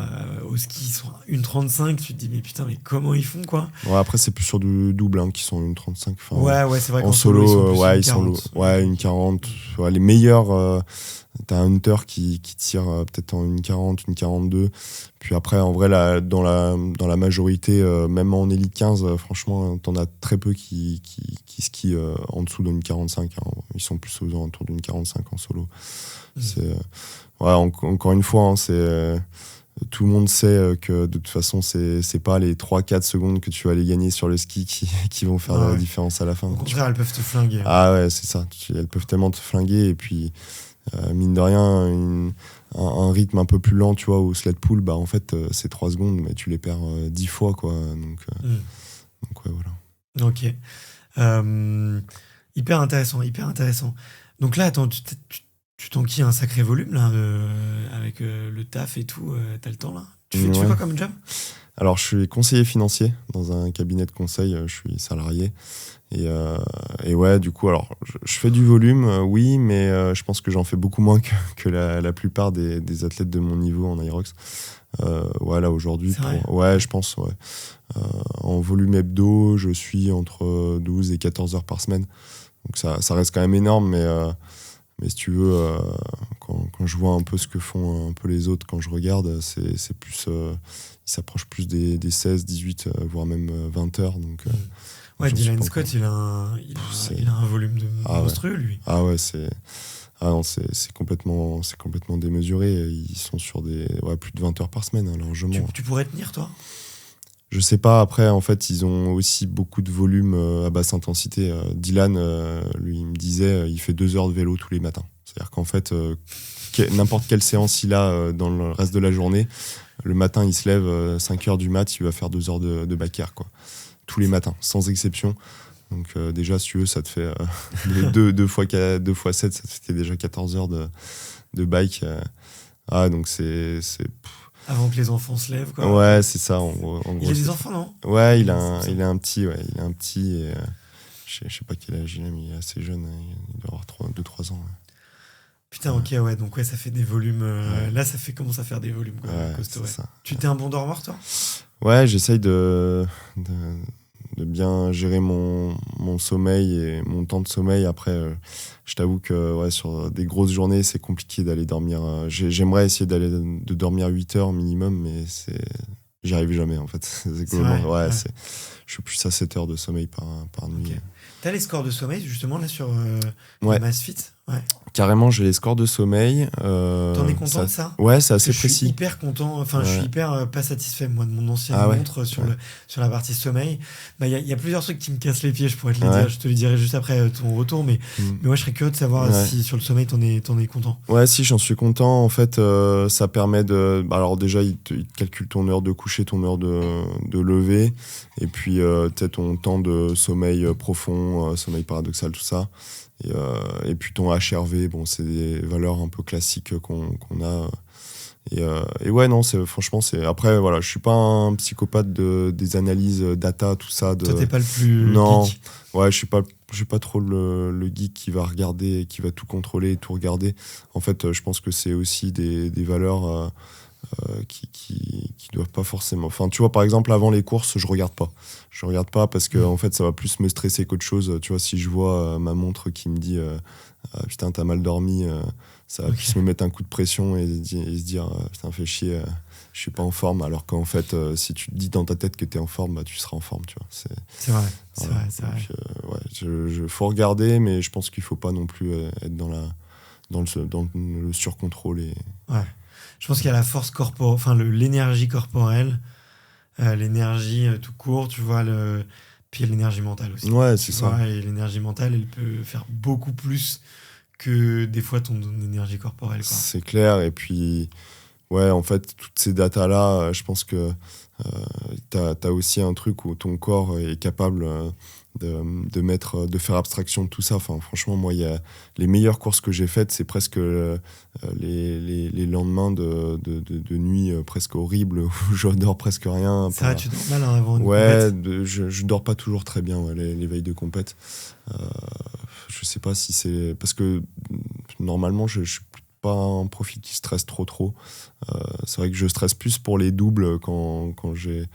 au ski, ils sont à 1,35. Tu te dis, mais putain, mais comment ils font, quoi? Ouais, après, c'est plus sur du double qui sont 1,35. Ouais, c'est vrai qu'en solo, ils sont 1,40. Ouais, les meilleurs t'as un Hunter qui tire peut-être en une 40, une 42. Puis après, en vrai, dans la majorité, même en Elite 15, franchement, t'en as très peu qui skient en dessous d'une 45. Hein. Ils sont plus aux alentours d'une 45 en solo. C'est, encore une fois, hein, tout le monde sait que de toute façon, c'est pas les 3-4 secondes que tu vas aller gagner sur le ski qui vont faire la différence à la fin. Au contraire, elles peuvent te flinguer. Ah ouais, c'est ça. Elles peuvent tellement te flinguer. Et puis, mine de rien, un rythme un peu plus lent, tu vois, au sled pull, bah en fait, c'est 3 secondes, mais tu les perds 10 fois, quoi. Donc ouais, voilà. Ok. Hyper intéressant, hyper intéressant. Donc là, attends, tu t'enquilles un sacré volume là, avec le taf et tout. T'as le temps là? Tu fais quoi comme job? Alors, je suis conseiller financier dans un cabinet de conseil. Je suis salarié. Et ouais, du coup, alors, je fais du volume, oui, mais je pense que j'en fais beaucoup moins que la plupart des athlètes de mon niveau en Aerox. Là, aujourd'hui, ouais, je pense, ouais. En volume hebdo, je suis entre 12 et 14 heures par semaine. Donc ça reste quand même énorme, mais si tu veux, quand je vois un peu ce que font un peu les autres, quand je regarde, c'est plus, ils s'approchent plus des 16, 18, voire même 20 heures. Donc, ouais, Dylan Scott, il a un volume de monstrueux, lui. Ah ouais, c'est complètement démesuré. Ils sont sur plus de 20 heures par semaine, hein, largement. Tu pourrais tenir, toi? Je sais pas. Après, en fait, ils ont aussi beaucoup de volume à basse intensité. Dylan, lui, il me disait, il fait 2 heures de vélo tous les matins. C'est-à-dire qu'en fait, n'importe quelle séance il a dans le reste de la journée, le matin, il se lève 5 heures du mat, il va faire 2 heures de bike-air, quoi. Tous les matins, sans exception. Donc déjà, si tu veux, ça te fait 2 fois 7, ça te fait déjà 14 heures de bike. Donc c'est avant que les enfants se lèvent, quoi. Ouais, c'est ça. En gros, il a des enfants, non? Ouais, il a un petit. Ouais, il a un petit. Et, je sais pas quel âge il a, mais il est assez jeune. Il doit avoir 2-3 ans. Ouais. Putain, ok, ouais. Donc ouais, ça fait des volumes. Là, ça commence à faire des volumes, quoi. Costaud, ouais. Tu t'es un bon dormeur, toi? Ouais, j'essaye de bien gérer mon sommeil et mon temps de sommeil. Après, je t'avoue que sur des grosses journées, c'est compliqué d'aller dormir. J'aimerais essayer de dormir 8 heures minimum, mais j'y arrive jamais, en fait. Je suis plus à 7 heures de sommeil par nuit. Okay. T'as les scores de sommeil, justement, là, sur Massfit? Ouais. Carrément, j'ai les scores de sommeil. T'en es content de ça? Ouais, c'est assez précis. Je suis hyper content, je suis hyper pas satisfait, moi, de mon ancienne montre sur la partie sommeil. Il y a plusieurs trucs qui me cassent les pieds, je pourrais te les dire, je te le dirai juste après ton retour, mais moi, je serais curieux de savoir si sur le sommeil, t'en es content. Ouais, si, j'en suis content. En fait, ça permet de... Alors déjà, il te calcule ton heure de coucher, ton heure de lever, et puis peut-être ton temps de sommeil profond, sommeil paradoxal, tout ça. Et puis ton HRV, bon, c'est des valeurs un peu classiques qu'on a. Et ouais, non, franchement, après, voilà, je suis pas un psychopathe des analyses data, tout ça. Toi, t'es pas le plus geek. Ouais, je suis pas trop le geek qui va regarder, qui va tout contrôler et tout regarder. En fait, je pense que c'est aussi des valeurs qui doivent pas forcément... Enfin, tu vois, par exemple, avant les courses, je regarde pas parce que en fait, ça va plus me stresser qu'autre chose. Tu vois, si je vois ma montre qui me dit putain, t'as mal dormi, ça va plus me mettre un coup de pression et se dire putain, fais chier, je suis pas en forme. Alors qu'en fait, si tu te dis dans ta tête que t'es en forme, bah, tu seras en forme, tu vois. C'est vrai. Donc, faut regarder, mais je pense qu'il faut pas non plus être dans le surcontrôle. Ouais. Je pense qu'il y a la force corporelle, l'énergie corporelle, l'énergie tout court, tu vois, puis l'énergie mentale aussi. Ouais, c'est ça. Et l'énergie mentale, elle peut faire beaucoup plus que des fois ton énergie corporelle, quoi. C'est clair. Et puis, ouais, en fait, toutes ces datas-là, je pense que t'as aussi un truc où ton corps est capable de faire abstraction de tout ça. Enfin, franchement, moi, les meilleures courses que j'ai faites, c'est presque les lendemains de nuit presque horribles où je dors presque rien. C'est vrai, tu dors mal avant une compète. Je dors pas toujours très bien, les veilles de compète. Je sais pas si c'est... Parce que normalement, je suis pas un profil qui stresse trop. C'est vrai que je stresse plus pour les doubles quand j'ai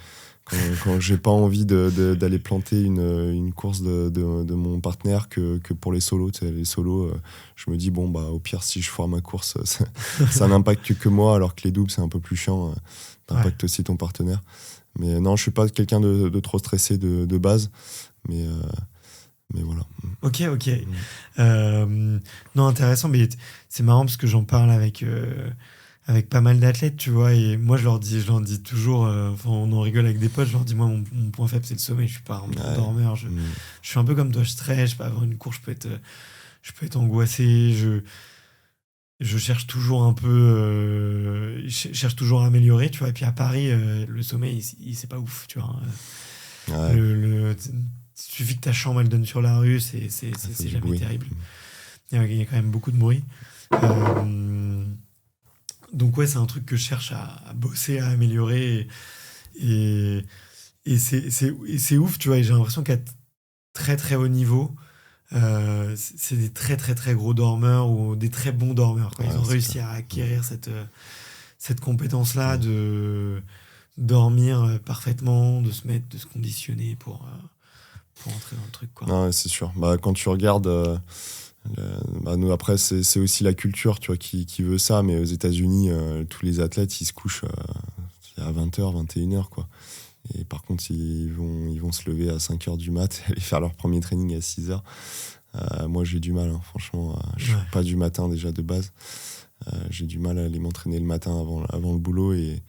pas envie d'aller planter une course de mon partenaire que pour les solos. Tu sais, les solos, je me dis, bon, bah, au pire, si je foire ma course, ça n'impacte que moi, alors que les doubles, c'est un peu plus chiant. T'impactes aussi ton partenaire. Mais non, je suis pas quelqu'un de trop stressé de base. Mais voilà. Ok. Non, intéressant, mais c'est marrant parce que j'en parle avec pas mal d'athlètes, tu vois, et moi je leur dis toujours, on en rigole avec des potes, je leur dis, moi mon point faible c'est le sommeil, je suis pas un bon dormeur, je suis un peu comme toi, je stresse, je peux avoir une course, je peux être angoissé, je cherche toujours un peu, je cherche toujours à améliorer, tu vois, et puis à Paris, le sommeil, c'est pas ouf, tu vois. Il suffit que ta chambre elle donne sur la rue, c'est jamais terrible. Il y a quand même beaucoup de bruit. Donc ouais, c'est un truc que je cherche à bosser, à améliorer. Et c'est ouf, tu vois. Et j'ai l'impression qu'à très très haut niveau, c'est des très très très gros dormeurs ou des très bons dormeurs, quoi. Ils ont réussi à acquérir cette compétence-là de dormir parfaitement, de se conditionner pour entrer dans le truc, quoi. Non, c'est sûr. Bah, quand tu regardes, nous, après, c'est aussi la culture, tu vois, qui veut ça. Mais aux États-Unis, tous les athlètes, ils se couchent à 20h, 21h, quoi. Et par contre, ils vont se lever à 5h du mat et aller faire leur premier training à 6h. Moi, j'ai du mal, hein, franchement. Je suis pas du matin déjà de base. J'ai du mal à aller m'entraîner le matin avant le boulot. Et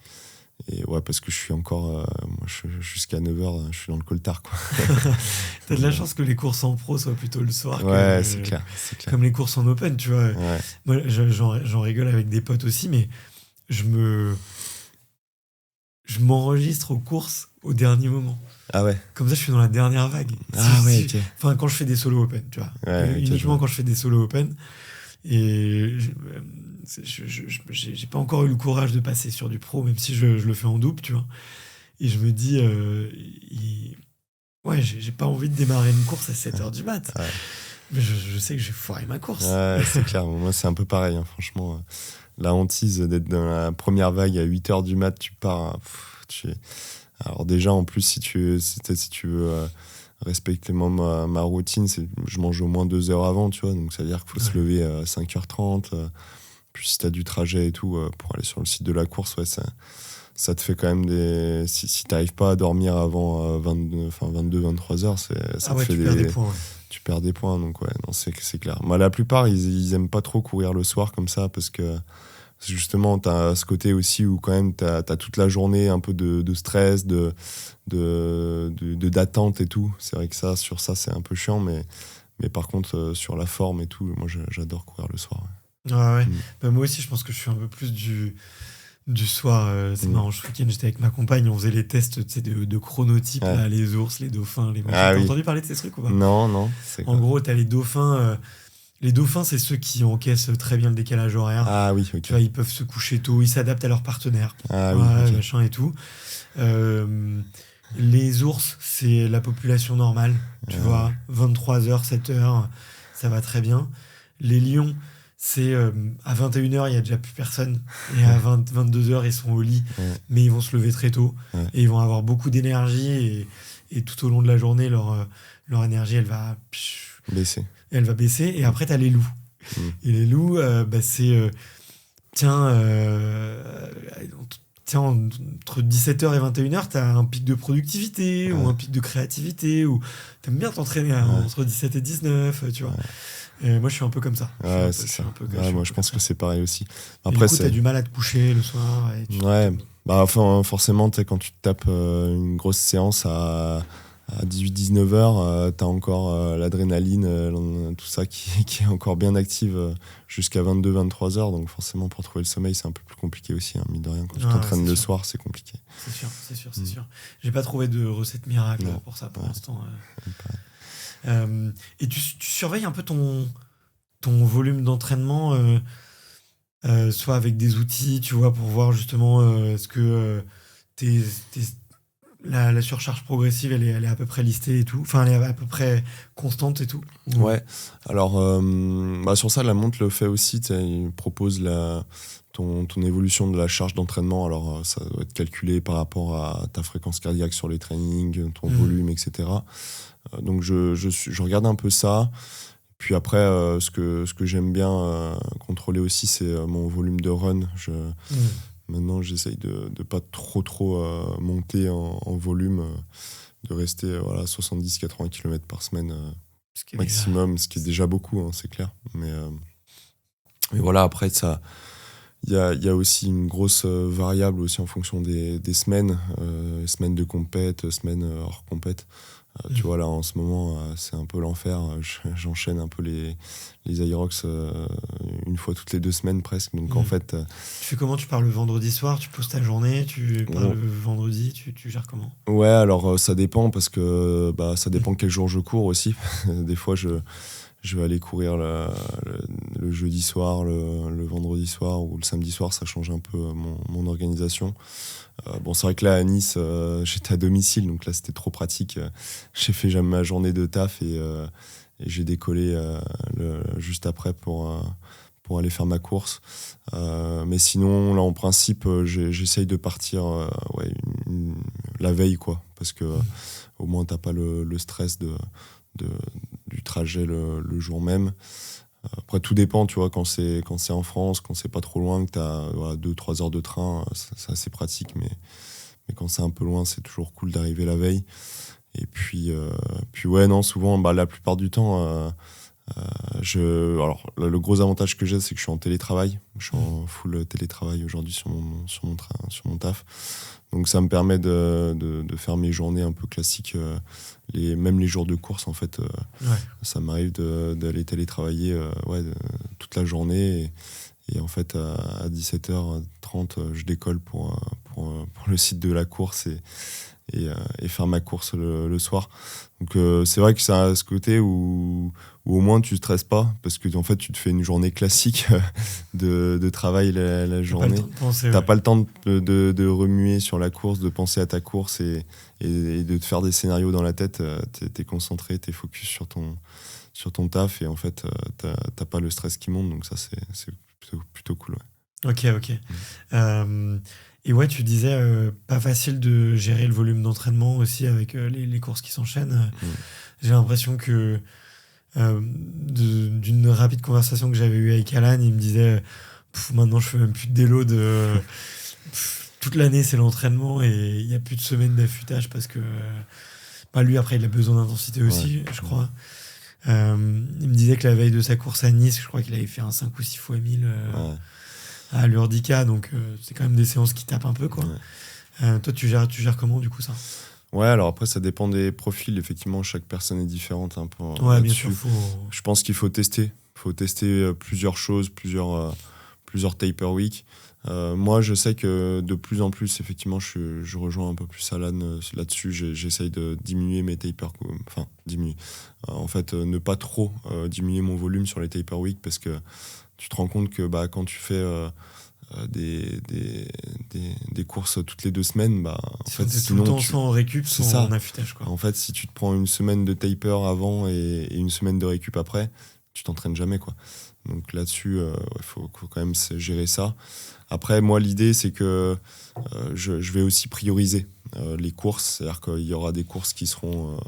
ouais, parce que je suis encore. Moi, jusqu'à 9h, je suis dans le coltard, quoi. T'as de la chance que les courses en pro soient plutôt le soir. Ouais, c'est clair. Comme les courses en open, tu vois. Ouais. Moi, j'en rigole avec des potes aussi, mais je m'enregistre aux courses au dernier moment. Ah ouais. Comme ça, je suis dans la dernière vague. Ok. Enfin, quand je fais des solos open, tu vois. Ouais, uniquement quand je fais des solos open. Et j'ai pas encore eu le courage de passer sur du pro, même si je le fais en double, tu vois. Et je me dis, ouais, j'ai pas envie de démarrer une course à 7h du mat. Ouais. Mais je sais que j'ai foiré ma course. Ouais, c'est clair. Moi, c'est un peu pareil, hein, franchement. La hantise d'être dans la première vague à 8h du mat, tu pars. Alors, déjà, en plus, si tu veux respecter ma routine, je mange au moins 2 heures avant, tu vois. Donc, ça veut dire qu'il faut se lever à 5h30. Puis, si tu as du trajet et tout, pour aller sur le site de la course, ouais, ça te fait quand même des. Si tu n'arrives pas à dormir avant 22-23 heures, ça te fait tu perds des points. Ouais. Tu perds des points, donc ouais, non, c'est clair. Moi, la plupart, ils aiment pas trop courir le soir comme ça, parce que justement, t'as ce côté aussi où quand même t'as toute la journée un peu de stress, d'attente et tout. C'est vrai que sur ça, c'est un peu chiant, mais par contre, sur la forme et tout, moi, j'adore courir le soir. Ouais. Ouais. Bah, moi aussi, je pense que je suis un peu plus du soir. C'est marrant, ce week-end, j'étais avec ma compagne, on faisait les tests de chronotypes, là, les ours, les dauphins, les machins. T'as entendu parler de ces trucs ou pas? Non. En gros, t'as les dauphins. Les dauphins, c'est ceux qui encaissent très bien le décalage horaire. Ah oui, ok. Tu vois, ils peuvent se coucher tôt, ils s'adaptent à leur partenaire. Ah oui, okay. Machin et tout. Les ours, c'est la population normale. Tu vois, 23h, 7h, ça va très bien. Les lions, c'est à 21h, il n'y a déjà plus personne. Et à 22h, ils sont au lit. Mais ils vont se lever très tôt. Et ils vont avoir beaucoup d'énergie. Et tout au long de la journée, leur énergie, elle va baisser. Elle va baisser. Et après, tu as les loups. Et les loups, c'est... entre 17h et 21h, tu as un pic de productivité ou un pic de créativité. Ou tu aimes bien t'entraîner entre 17 et 19, tu vois. Et moi, je suis un peu comme ça. Ouais, c'est ça. Moi, je pense que c'est pareil aussi. Après, du coup, t'as du mal à te coucher le soir. Enfin, forcément, quand tu te tapes une grosse séance à 18-19 heures, t'as encore l'adrénaline, tout ça qui est encore bien active jusqu'à 22-23 heures. Donc forcément, pour trouver le sommeil, c'est un peu plus compliqué aussi, hein, mine de rien. Quand tu t'entraînes le soir, c'est compliqué. C'est sûr. J'ai pas trouvé de recette miracle pour ça pour l'instant. Et tu surveilles un peu ton volume d'entraînement, soit avec des outils, tu vois, pour voir justement est-ce que la surcharge progressive, elle est à peu près listée et tout. Enfin, elle est à peu près constante et tout. Ouais, alors sur ça, la montre le fait aussi. Il propose ton évolution de la charge d'entraînement. Alors, ça doit être calculé par rapport à ta fréquence cardiaque sur les trainings, ton volume, etc. Donc, je regarde un peu ça. Puis après, ce que j'aime bien contrôler aussi, c'est mon volume de run. Maintenant, j'essaye de ne pas trop monter en volume, de rester 70-80 km par semaine maximum, ce qui est déjà beaucoup, hein, c'est clair. Mais voilà, après, ça, il y a aussi une grosse variable aussi en fonction des semaines, semaines de compète, semaines hors compète. Tu vois, là, en ce moment, c'est un peu l'enfer. J'enchaîne un peu les Aerox une fois toutes les 2 semaines presque. Donc, en fait... Tu fais comment? Tu pars le vendredi soir, tu poses ta journée, tu pars le vendredi, tu gères comment? Ouais, alors ça dépend parce que ça dépend quel jour je cours aussi. Des fois, je vais aller courir le jeudi soir, le vendredi soir ou le samedi soir. Ça change un peu mon organisation. C'est vrai que là, à Nice, j'étais à domicile, donc là, c'était trop pratique. J'ai fait jamais ma journée de taf et j'ai décollé juste après pour aller faire ma course. Mais sinon, là, en principe, j'essaye de partir la veille, quoi, parce que au moins, t'as pas le stress du trajet le jour même. Après, tout dépend, tu vois, quand c'est en France, quand c'est pas trop loin, que t'as 2-3 heures de train, c'est assez pratique, mais quand c'est un peu loin, c'est toujours cool d'arriver la veille. Et puis ouais, non, souvent, la plupart du temps, alors, le gros avantage que j'ai, c'est que je suis en télétravail. Je suis en full télétravail aujourd'hui sur mon taf. Donc ça me permet de faire mes journées un peu classiques, même les jours de course en fait. Ça m'arrive d'aller télétravailler toute la journée et en fait à 17h30 je décolle pour le site de la course et faire ma course le soir. Donc c'est vrai que ça a ce côté où au moins tu stresses pas parce que en fait tu te fais une journée classique de travail la journée. T'as pas le temps de remuer sur la course, de penser à ta course et de te faire des scénarios dans la tête. T'es concentré, t'es focus sur ton taf et en fait t'as pas le stress qui monte, donc ça c'est plutôt cool. Ouais. Ok. Et ouais, tu disais pas facile de gérer le volume d'entraînement aussi avec les courses qui s'enchaînent. J'ai l'impression que d'une rapide conversation que j'avais eue avec Alan, il me disait maintenant je fais même plus de déload. Toute l'année c'est l'entraînement et il n'y a plus de semaine d'affûtage parce que lui après il a besoin d'intensité aussi, je crois. Il me disait que la veille de sa course à Nice, je crois qu'il avait fait un 5 ou 6 fois 1000 à l'Urdica, donc c'est quand même des séances qui tapent un peu, quoi. Toi, tu gères comment, du coup, ça? Ouais, alors après, ça dépend des profils. Effectivement, chaque personne est différente un peu bien sûr. Je pense qu'il faut tester. Il faut tester plusieurs choses, plusieurs taper week. Moi, je sais que de plus en plus, effectivement, je rejoins un peu plus Alan là-dessus. J'essaye de diminuer mes tapers. Enfin, diminuer. En fait, ne pas trop diminuer mon volume sur les taper week parce que tu te rends compte que quand tu fais des courses toutes les 2 semaines, en fait, sinon tout le temps sans récup, sans affûtage, quoi. En fait, si tu te prends une semaine de taper avant et une semaine de récup après, tu t'entraînes jamais, quoi. Donc là-dessus, faut quand même gérer ça. Après, moi, l'idée, c'est que je vais aussi prioriser les courses. C'est-à-dire qu'il y aura des courses qui seront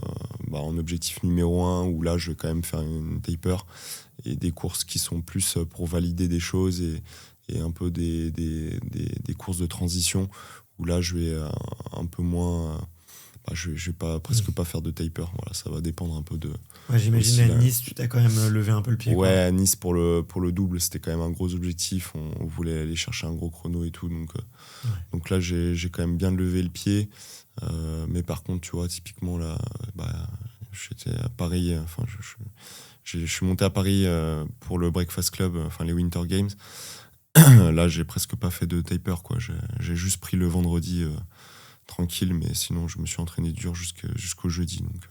en objectif numéro 1, où là, je vais quand même faire une taper, et des courses qui sont plus pour valider des choses et un peu des courses de transition, où là, je vais un peu moins... je vais presque pas faire de taper. Voilà, ça va dépendre un peu de... Ouais, j'imagine à Nice, tu t'as quand même levé un peu le pied. Ouais, à Nice, pour le double, c'était quand même un gros objectif. On voulait aller chercher un gros chrono et tout. Donc là, j'ai quand même bien levé le pied. Mais par contre, tu vois, typiquement, là, j'étais à Paris. Enfin, je suis monté à Paris pour le Breakfast Club, enfin les Winter Games. Là, j'ai presque pas fait de taper, quoi. J'ai juste pris le vendredi tranquille, mais sinon, je me suis entraîné dur jusqu'au jeudi. Donc,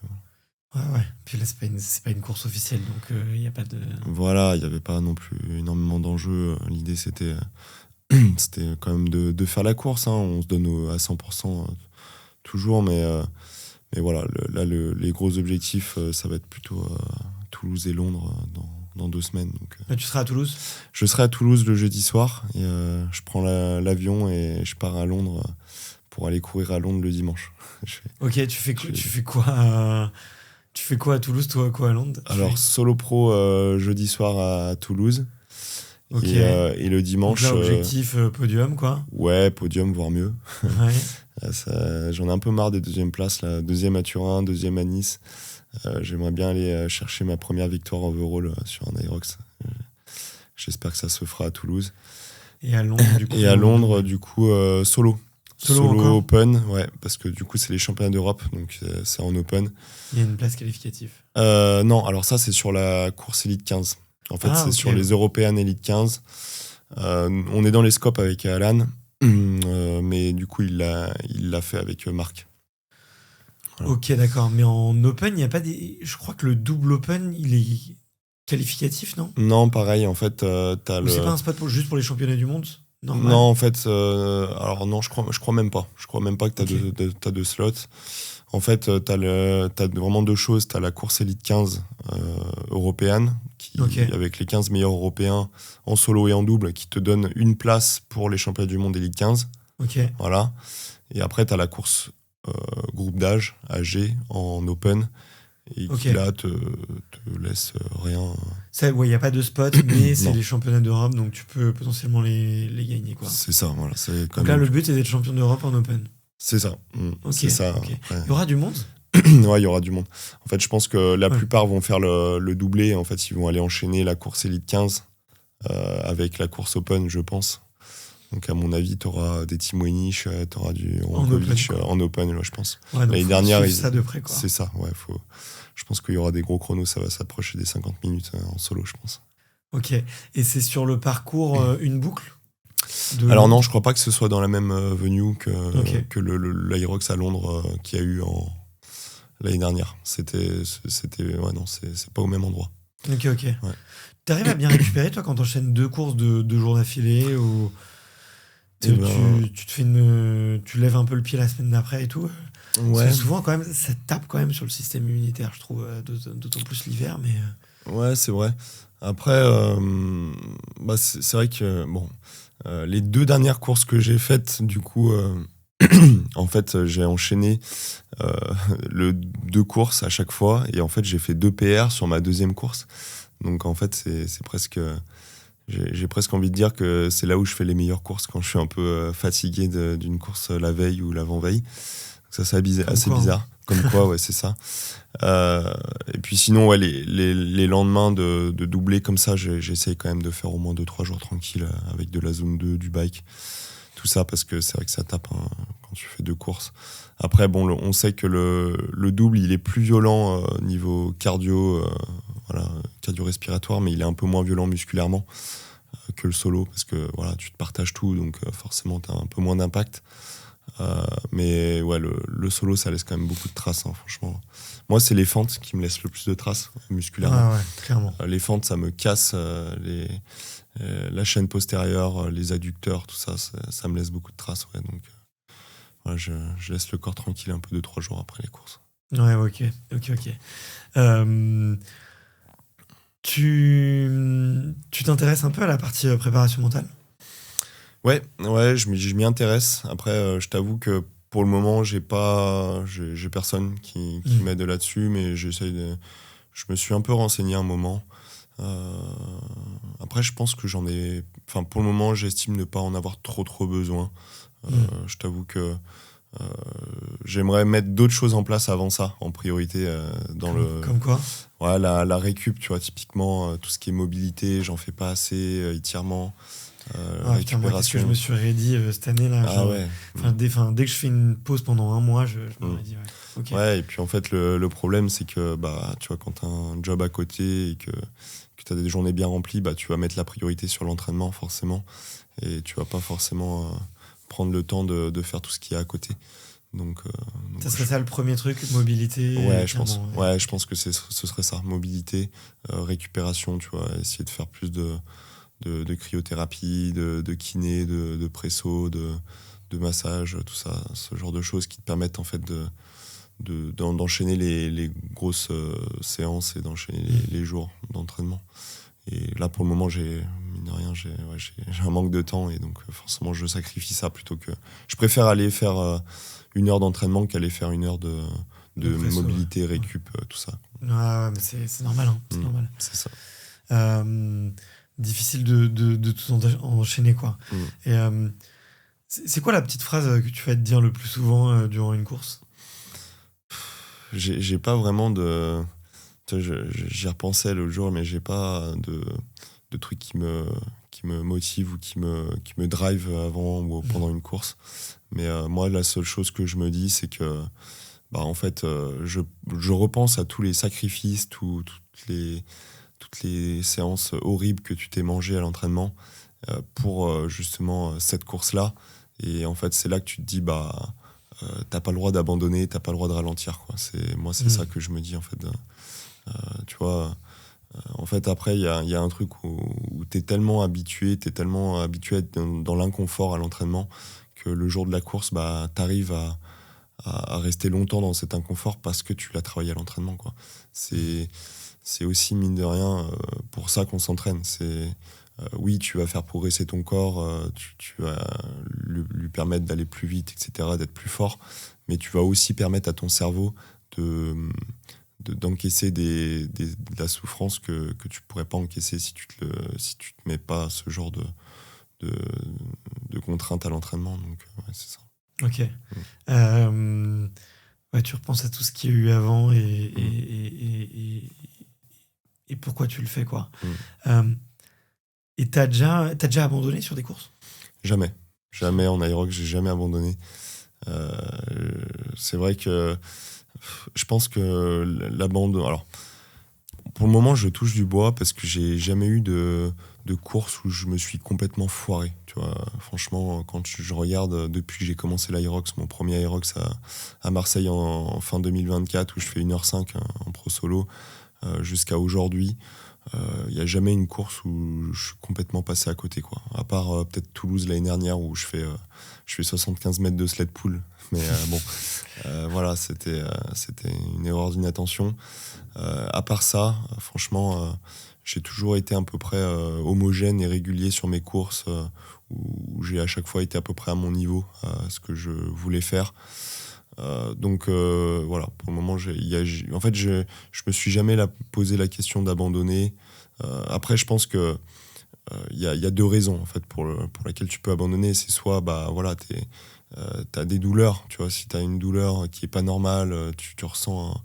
Ouais. Puis là, c'est pas une course officielle, donc il n'y a pas de... Voilà, il n'y avait pas non plus énormément d'enjeux. L'idée, c'était quand même de faire la course. Hein. On se donne à 100% toujours, mais voilà, les gros objectifs, ça va être plutôt Toulouse et Londres dans 2 semaines. Donc, Là, tu seras à Toulouse? je serai à Toulouse le jeudi soir et je prends l'avion et je pars à Londres pour aller courir à Londres le dimanche. Ok, tu fais quoi à Toulouse, toi, quoi à Londres? Alors, solo pro jeudi soir à Toulouse. Ok. Et le Donc dimanche. là, objectif podium, quoi. Ouais, podium, voire mieux. Ouais. J'en ai un peu marre des deuxièmes places, là. Deuxième à Turin, deuxième à Nice. J'aimerais bien aller chercher ma première victoire overall sur un Aerox. J'espère que ça se fera à Toulouse. Et à Londres, du coup. Et à Londres, du coup, solo. Solo open, ouais, parce que du coup, c'est les championnats d'Europe, donc c'est en open. Il y a une place qualificative. Non, alors ça, c'est sur la course Elite 15. En fait, c'est sur les européennes Elite 15. On est dans les scopes avec Alan, mais du coup, il l'a fait avec Marc. Voilà. Ok, d'accord. Mais en open, il n'y a pas des. Je crois que le double open, il est qualificatif, non? Non, pareil, en fait, t'as c'est pas un spot juste pour les championnats du monde? Normal. Non, en fait, alors non, je crois même pas. Je crois même pas que t'as deux slots. En fait, t'as vraiment 2 choses. T'as la course Elite 15 européenne, avec les 15 meilleurs européens en solo et en double, qui te donne une place pour les championnats du monde Elite 15. Ok. Voilà. Et après, t'as la course groupe d'âge, AG, en open, et qui là te laisse rien. Il n'y a pas de spot, mais c'est les championnats d'Europe, donc tu peux potentiellement les gagner, quoi. C'est ça, voilà. Donc là, le but, c'est d'être champion d'Europe en open. C'est ça. C'est ça. Okay. Il y aura du monde? Ouais, il y aura du monde. En fait, je pense que la plupart vont faire le doublé. En fait, ils vont aller enchaîner la course Elite 15 avec la course Open, je pense. Donc, à mon avis, tu auras des Tim Wenich, tu auras du Ronkovic en Open, là, je pense. Ouais, l'année dernière, ça de près, quoi. C'est ça, ouais. Je pense qu'il y aura des gros chronos, ça va s'approcher des 50 minutes en solo, je pense. Ok. Et c'est sur le parcours une boucle? Alors non, je crois pas que ce soit dans la même venue que l'Aerox à Londres qu'il y a eu l'année dernière. Ouais, non, c'est pas au même endroit. Ok. Ouais. T'arrives à bien récupérer, toi, quand t'enchaînes 2 courses de 2 jours d'affilée ou tu te fais tu lèves un peu le pied la semaine d'après et tout? Ouais. Parce que souvent, quand même, ça tape quand même sur le système immunitaire, je trouve, d'autant plus l'hiver, mais... Ouais, c'est vrai. Après, c'est vrai que, bon... les 2 dernières courses que j'ai faites, du coup, en fait, j'ai enchaîné 2 courses à chaque fois. Et en fait, j'ai fait 2 PR sur ma 2e course. Donc, en fait, c'est presque... J'ai presque envie de dire que c'est là où je fais les meilleures courses, quand je suis un peu fatigué d'une course la veille ou l'avant-veille. Donc ça, c'est assez bizarre. Comme quoi, ouais, c'est ça. Et puis sinon, ouais, les lendemains de doubler comme ça, j'essaye quand même de faire au moins 2-3 jours tranquilles avec de la zone 2, du bike. Tout ça, parce que c'est vrai que ça tape quand tu fais 2 courses. Après, bon, on sait que le double, il est plus violent niveau cardio, cardio-respiratoire, mais il est un peu moins violent musculairement que le solo, parce que voilà, tu te partages tout, donc forcément, tu as un peu moins d'impact. Mais ouais, le solo, ça laisse quand même beaucoup de traces, hein, franchement. Moi, c'est les fentes qui me laissent le plus de traces musculairement. Ah ouais, clairement. Les fentes, ça me casse la chaîne postérieure, les adducteurs, tout ça, ça me laisse beaucoup de traces. Ouais, donc voilà, je laisse le corps tranquille un peu 2-3 jours après les courses. Ouais, ok. Tu t'intéresses un peu à la partie préparation mentale? Ouais, je m'y intéresse. Après, je t'avoue que pour le moment, j'ai personne qui m'aide là-dessus, mais je me suis un peu renseigné un moment. Après, je pense que pour le moment, j'estime ne pas en avoir trop besoin. Je t'avoue que j'aimerais mettre d'autres choses en place avant ça, en priorité. Comme quoi? Ouais, la récup, tu vois, typiquement, tout ce qui est mobilité, j'en fais pas assez, étirement. Moi, qu'est-ce que je me suis rédit cette année là? Dès que je fais une pause pendant 1 mois, je me rédis. Ouais. Okay. Ouais, et puis en fait, le problème, c'est que tu vois, quand tu as un job à côté et que tu as des journées bien remplies, tu vas mettre la priorité sur l'entraînement, forcément. Et tu vas pas forcément prendre le temps de faire tout ce qu'il y a à côté. Donc ça serait ça le premier truc, mobilité? Ouais, je pense. Ouais, je pense que ce serait ça, mobilité, récupération, tu vois, essayer de faire plus de cryothérapie, de kiné, de presso, de massage, tout ça, ce genre de choses qui te permettent en fait d'enchaîner les grosses séances et d'enchaîner les jours d'entraînement. Et là, pour le moment, mine de rien, j'ai un manque de temps et donc forcément, je sacrifie ça plutôt que... Je préfère aller faire 1 heure d'entraînement qu'aller faire 1 heure de mobilité, récup, tout ça. Ouais, mais c'est normal. Hein, c'est normal. C'est ça. Difficile de tout enchaîner, quoi. Et c'est quoi la petite phrase que tu vas te dire le plus souvent durant une course ? J'ai pas vraiment de... J'y repensais l'autre jour, mais j'ai pas de trucs qui me motivent ou qui me drive avant ou pendant une course. Mais moi, la seule chose que je me dis, c'est que en fait, je repense à tous les sacrifices, toutes les séances horribles que tu t'es mangé à l'entraînement pour justement cette course-là. Et en fait, c'est là que tu te dis, t'as pas le droit d'abandonner, t'as pas le droit de ralentir, quoi. C'est ça que je me dis, en fait. Tu vois, en fait, après, il y a un truc où t'es tellement habitué à être dans l'inconfort à l'entraînement que le jour de la course, t'arrives à rester longtemps dans cet inconfort parce que tu l'as travaillé à l'entraînement, quoi. C'est aussi, mine de rien, pour ça qu'on s'entraîne. Oui, tu vas faire progresser ton corps, tu vas lui permettre d'aller plus vite, etc., d'être plus fort, mais tu vas aussi permettre à ton cerveau d'encaisser de la souffrance que tu pourrais pas encaisser si tu te mets pas ce genre de contraintes à l'entraînement. Donc, ouais, c'est ça. Ok. Ouais, tu repenses à tout ce qu'il y a eu avant et pourquoi tu le fais, quoi. Et t'as déjà abandonné sur des courses ? Jamais en aérox, j'ai jamais abandonné. C'est vrai que je pense que l'abandon... Alors, pour le moment, je touche du bois parce que j'ai jamais eu de course où je me suis complètement foiré. Tu vois, franchement, quand je regarde depuis que j'ai commencé l'Aerox, mon premier Aerox à Marseille en fin 2024, où je fais 1h05 en pro solo, jusqu'à aujourd'hui, il n'y a jamais une course où je suis complètement passé à côté, quoi. À part peut-être Toulouse l'année dernière où je fais 75 mètres de sled pull. Mais voilà, c'était une erreur d'inattention. À part ça, franchement, j'ai toujours été à peu près homogène et régulier sur mes courses, où j'ai à chaque fois été à peu près à mon niveau, à ce que je voulais faire. Donc voilà, pour le moment, en fait, je me suis jamais posé la question d'abandonner. Après, je pense que il y a 2 raisons en fait pour lesquelles tu peux abandonner. C'est soit voilà, t'as des douleurs, tu vois, si t'as une douleur qui est pas normale, tu ressens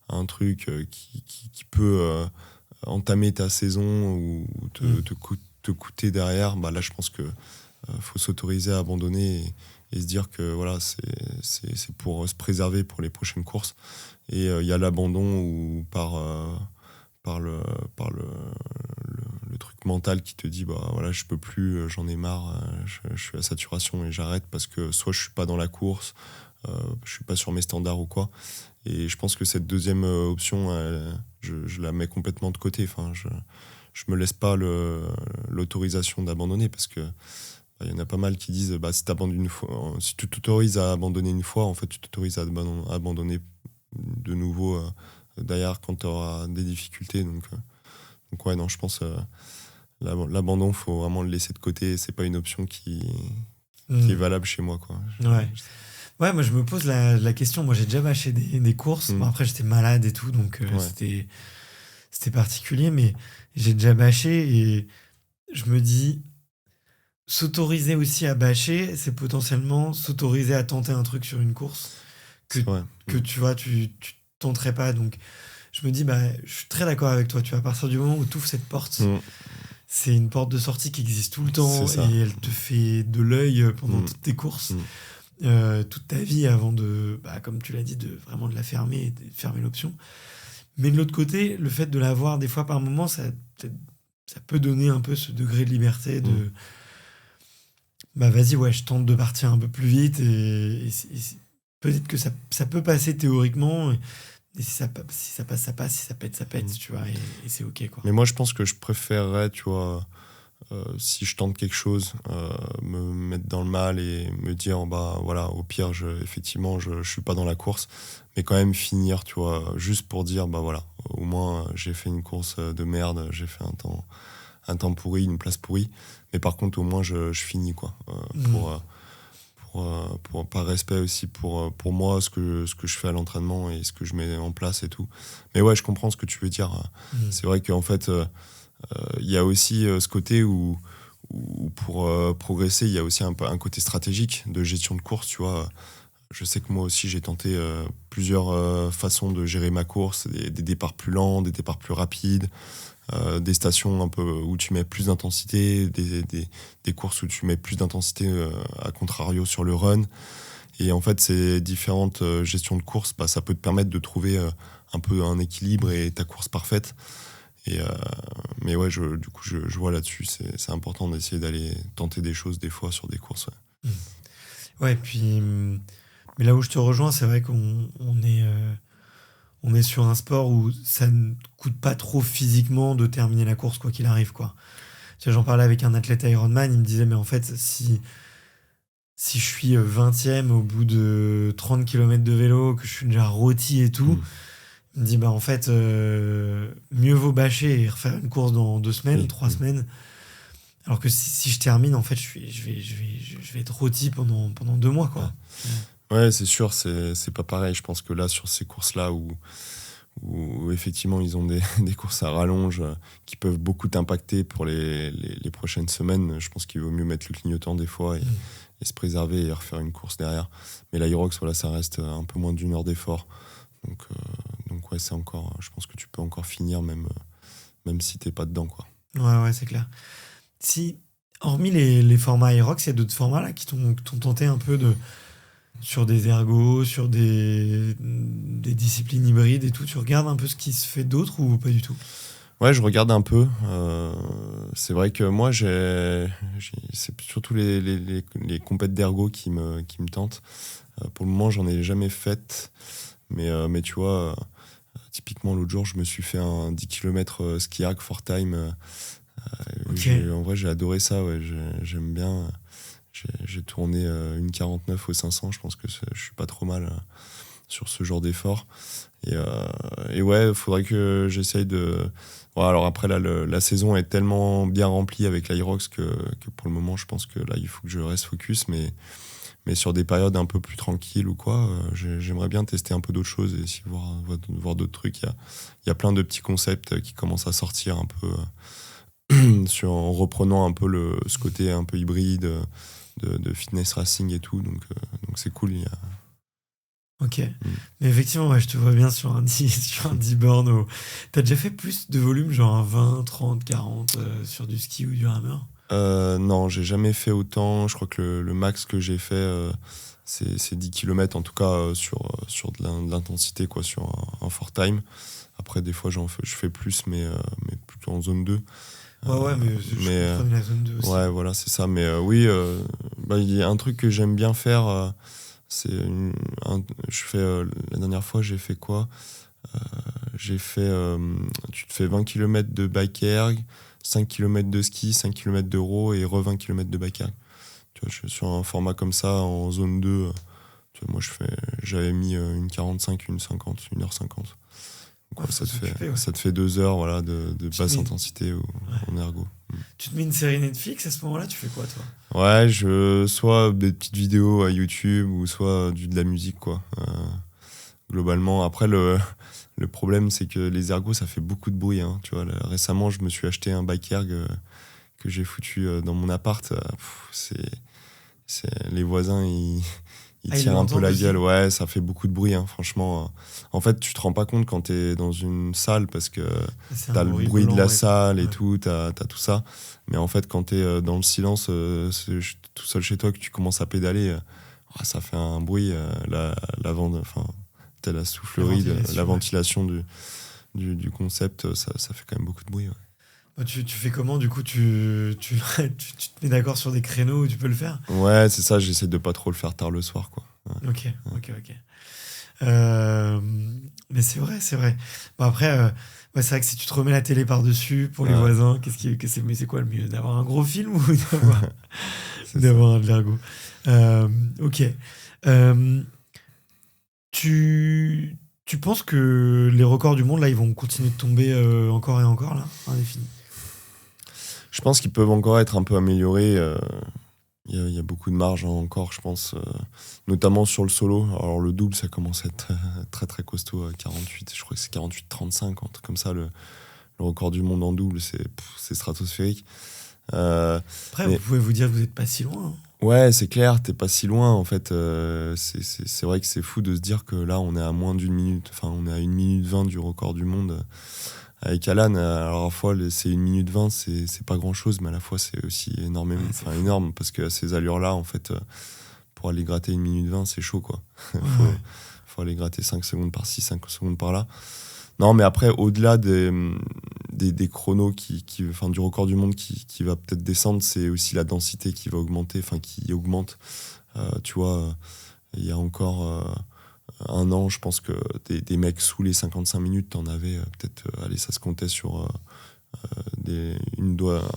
un truc qui peut entamer ta saison ou te coûter derrière, là je pense que faut s'autoriser à abandonner et se dire que voilà, c'est pour se préserver pour les prochaines courses. Et il y a l'abandon ou par le truc mental qui te dit voilà, je peux plus, j'en ai marre, je suis à saturation et j'arrête parce que soit je suis pas dans la course, je suis pas sur mes standards ou quoi. Et je pense que cette deuxième option, je la mets complètement de côté. Enfin, je me laisse pas l'autorisation d'abandonner parce que il y en a pas mal qui disent si tu t'autorises à abandonner une fois, en fait tu t'autorises à abandonner de nouveau derrière quand tu auras des difficultés. Donc ouais, non, je pense l'abandon, faut vraiment le laisser de côté. C'est pas une option qui est valable chez moi, quoi. Ouais, moi je me pose la question. Moi j'ai déjà bâché des courses. Bon, après j'étais malade et tout, donc c'était particulier, mais j'ai déjà bâché et je me dis, s'autoriser aussi à bâcher, c'est potentiellement s'autoriser à tenter un truc sur une course que tu vois, tu tenterais pas. Donc je me dis, je suis très d'accord avec toi. Tu vois, à partir du moment où tu ouvres cette porte, c'est une porte de sortie qui existe tout le temps et elle te fait de l'œil pendant toutes tes courses, toute ta vie avant de, comme tu l'as dit, vraiment de la fermer et de fermer l'option. Mais de l'autre côté, le fait de l'avoir des fois par moment, ça peut donner un peu ce degré de liberté de vas-y, ouais, je tente de partir un peu plus vite et peut-être que ça peut passer théoriquement. Et si ça passe, ça passe. Si ça pète, ça pète, tu vois, et c'est ok, quoi. Mais moi, je pense que je préférerais, tu vois, si je tente quelque chose, me mettre dans le mal et me dire, bah voilà, au pire, effectivement, je suis pas dans la course, mais quand même finir, tu vois, juste pour dire, bah voilà, au moins, j'ai fait une course de merde, j'ai fait un temps pourri, une place pourrie, mais par contre, au moins, je finis, quoi, par respect aussi pour moi, ce que je fais à l'entraînement et ce que je mets en place et tout. Mais ouais, je comprends ce que tu veux dire. C'est vrai qu'en fait, il y a aussi ce côté où pour progresser, il y a aussi un côté stratégique de gestion de course, tu vois. Je sais que moi aussi, j'ai tenté plusieurs façons de gérer ma course, des départs plus lents, des départs plus rapides, des stations un peu où tu mets plus d'intensité, des courses où tu mets plus d'intensité à contrario sur le run. Et en fait, ces différentes gestions de course, bah, ça peut te permettre de trouver un peu un équilibre et ta course parfaite. Et mais ouais, du coup, je vois là-dessus, c'est important d'essayer d'aller tenter des choses des fois sur des courses. Ouais. Ouais, puis mais là où je te rejoins, c'est vrai on est sur un sport où ça ne coûte pas trop physiquement de terminer la course quoi qu'il arrive, quoi. Tu vois, j'en parlais avec un athlète Ironman, il me disait mais en fait si je suis 20e au bout de 30 km de vélo, que je suis déjà rôti et tout, il me dit bah en fait mieux vaut bâcher et refaire une course dans 2 semaines, 3 semaines. Alors que si je termine, en fait, je vais être rôti pendant 2 mois, quoi. Ouais, c'est sûr, c'est pas pareil. Je pense que là, sur ces courses-là où effectivement ils ont des courses à rallonge qui peuvent beaucoup t'impacter pour les prochaines semaines, je pense qu'il vaut mieux mettre le clignotant des fois et se préserver et refaire une course derrière. Mais l'Irox, voilà, ça reste un peu moins d'une heure d'effort. Donc ouais, c'est encore, je pense que tu peux encore finir même si t'es pas dedans, quoi. Ouais, c'est clair. Si, hormis les formats Aerox, il y a d'autres formats là qui t'ont tenté un peu sur des ergos, sur des disciplines hybrides et tout. Tu regardes un peu ce qui se fait d'autre ou pas du tout? Ouais, je regarde un peu. C'est vrai que moi, c'est surtout les compètes d'ergo qui me tentent. Pour le moment, j'en ai jamais fait. Mais tu vois, typiquement, l'autre jour, je me suis fait un 10 km ski hack for time. Ok. En vrai, j'ai adoré ça. Ouais, j'aime bien. J'ai tourné une 49 au 500. Je pense que je suis pas trop mal sur ce genre d'effort. Et ouais, il faudrait que j'essaye de... Ouais, alors après, là, la saison est tellement bien remplie avec l'Irox que pour le moment, je pense que là, il faut que je reste focus. Mais sur des périodes un peu plus tranquilles ou quoi, j'aimerais bien tester un peu d'autres choses et essayer de voir d'autres trucs. Il y a plein de petits concepts qui commencent à sortir un peu en reprenant un peu ce côté un peu hybride de fitness racing et tout. Donc c'est cool. Ok. Mais effectivement, ouais, je te vois bien sur un 10, sur un 10 bornes. T'as déjà fait plus de volume, genre un 20, 30, 40 sur du ski ou du rameur? Non, j'ai jamais fait autant. Je crois que le max que j'ai fait, c'est 10 km, en tout cas sur de l'intensité, quoi, sur un fort time. Après, des fois, je fais plus, mais plutôt en zone 2. Ouais, mais je comprenais la zone 2 aussi. Ouais, voilà, c'est ça. Mais oui, bah, il y a un truc que j'aime bien faire. La dernière fois, j'ai fait quoi? J'ai fait. Tu te fais 20 km de bike erg, 5 km de ski, 5 km de row et 20 km de bike erg. Tu vois, je suis sur un format comme ça en zone 2. Tu vois, moi, j'avais mis une 45, une 50, 1h50. Donc, ça te fait 2 heures, voilà, de basse intensité en ergo. Tu te mets une série Netflix à ce moment-là, tu fais quoi, toi? Ouais, soit des petites vidéos à YouTube ou soit de la musique, quoi. Globalement, après, le problème, c'est que les ergos, ça fait beaucoup de bruit. Hein, tu vois, récemment, je me suis acheté un bike erg que j'ai foutu dans mon appart. Les voisins, ils tirent un peu la gueule. Ouais, ça fait beaucoup de bruit, hein, franchement. En fait, tu te rends pas compte quand t'es dans une salle parce que t'as le bruit de la salle et tout, t'as tout ça. Mais en fait, quand t'es dans le silence, tout seul chez toi, que tu commences à pédaler, ça fait un bruit. T'as la soufflerie, la ventilation du concept, ça fait quand même beaucoup de bruit. Ouais. Tu fais comment, du coup, tu te mets d'accord sur des créneaux où tu peux le faire? Ouais, c'est ça, j'essaie de pas trop le faire tard le soir, quoi. Ouais. Ok. Mais c'est vrai, c'est vrai. Bon, après, ouais, c'est vrai que si tu te remets la télé par-dessus pour les voisins, mais c'est quoi le mieux? D'avoir un gros film ou d'avoir un de l'ergot? Ok. Euh, tu penses que les records du monde, là, ils vont continuer de tomber encore et encore, là, indéfini? Je pense qu'ils peuvent encore être un peu améliorés. Il y a beaucoup de marge encore, je pense, notamment sur le solo. Alors le double, ça commence à être très très costaud, 48, je crois que c'est 48-35, un truc comme ça. Le record du monde en double, c'est stratosphérique. Après, vous pouvez vous dire que vous n'êtes pas si loin. Ouais, c'est clair, t'es pas si loin. En fait, c'est vrai que c'est fou de se dire que là, on est à moins d'une minute, enfin, on est à 1 minute 20 du record du monde. Avec Alan, alors à la fois, c'est 1 minute 20, c'est pas grand chose, mais à la fois, c'est aussi énormément, énorme, parce qu'à ces allures-là, en fait, pour aller gratter 1 minute 20, c'est chaud, quoi. Faut aller gratter 5 secondes par-ci, 5 secondes par-là. Non, mais après, au-delà des chronos enfin, du record du monde qui va peut-être descendre, c'est aussi la densité qui va augmenter, enfin, qui augmente. Tu vois, il y a encore un an, je pense que des mecs sous les 55 minutes, t'en avais peut-être, allez, ça se comptait sur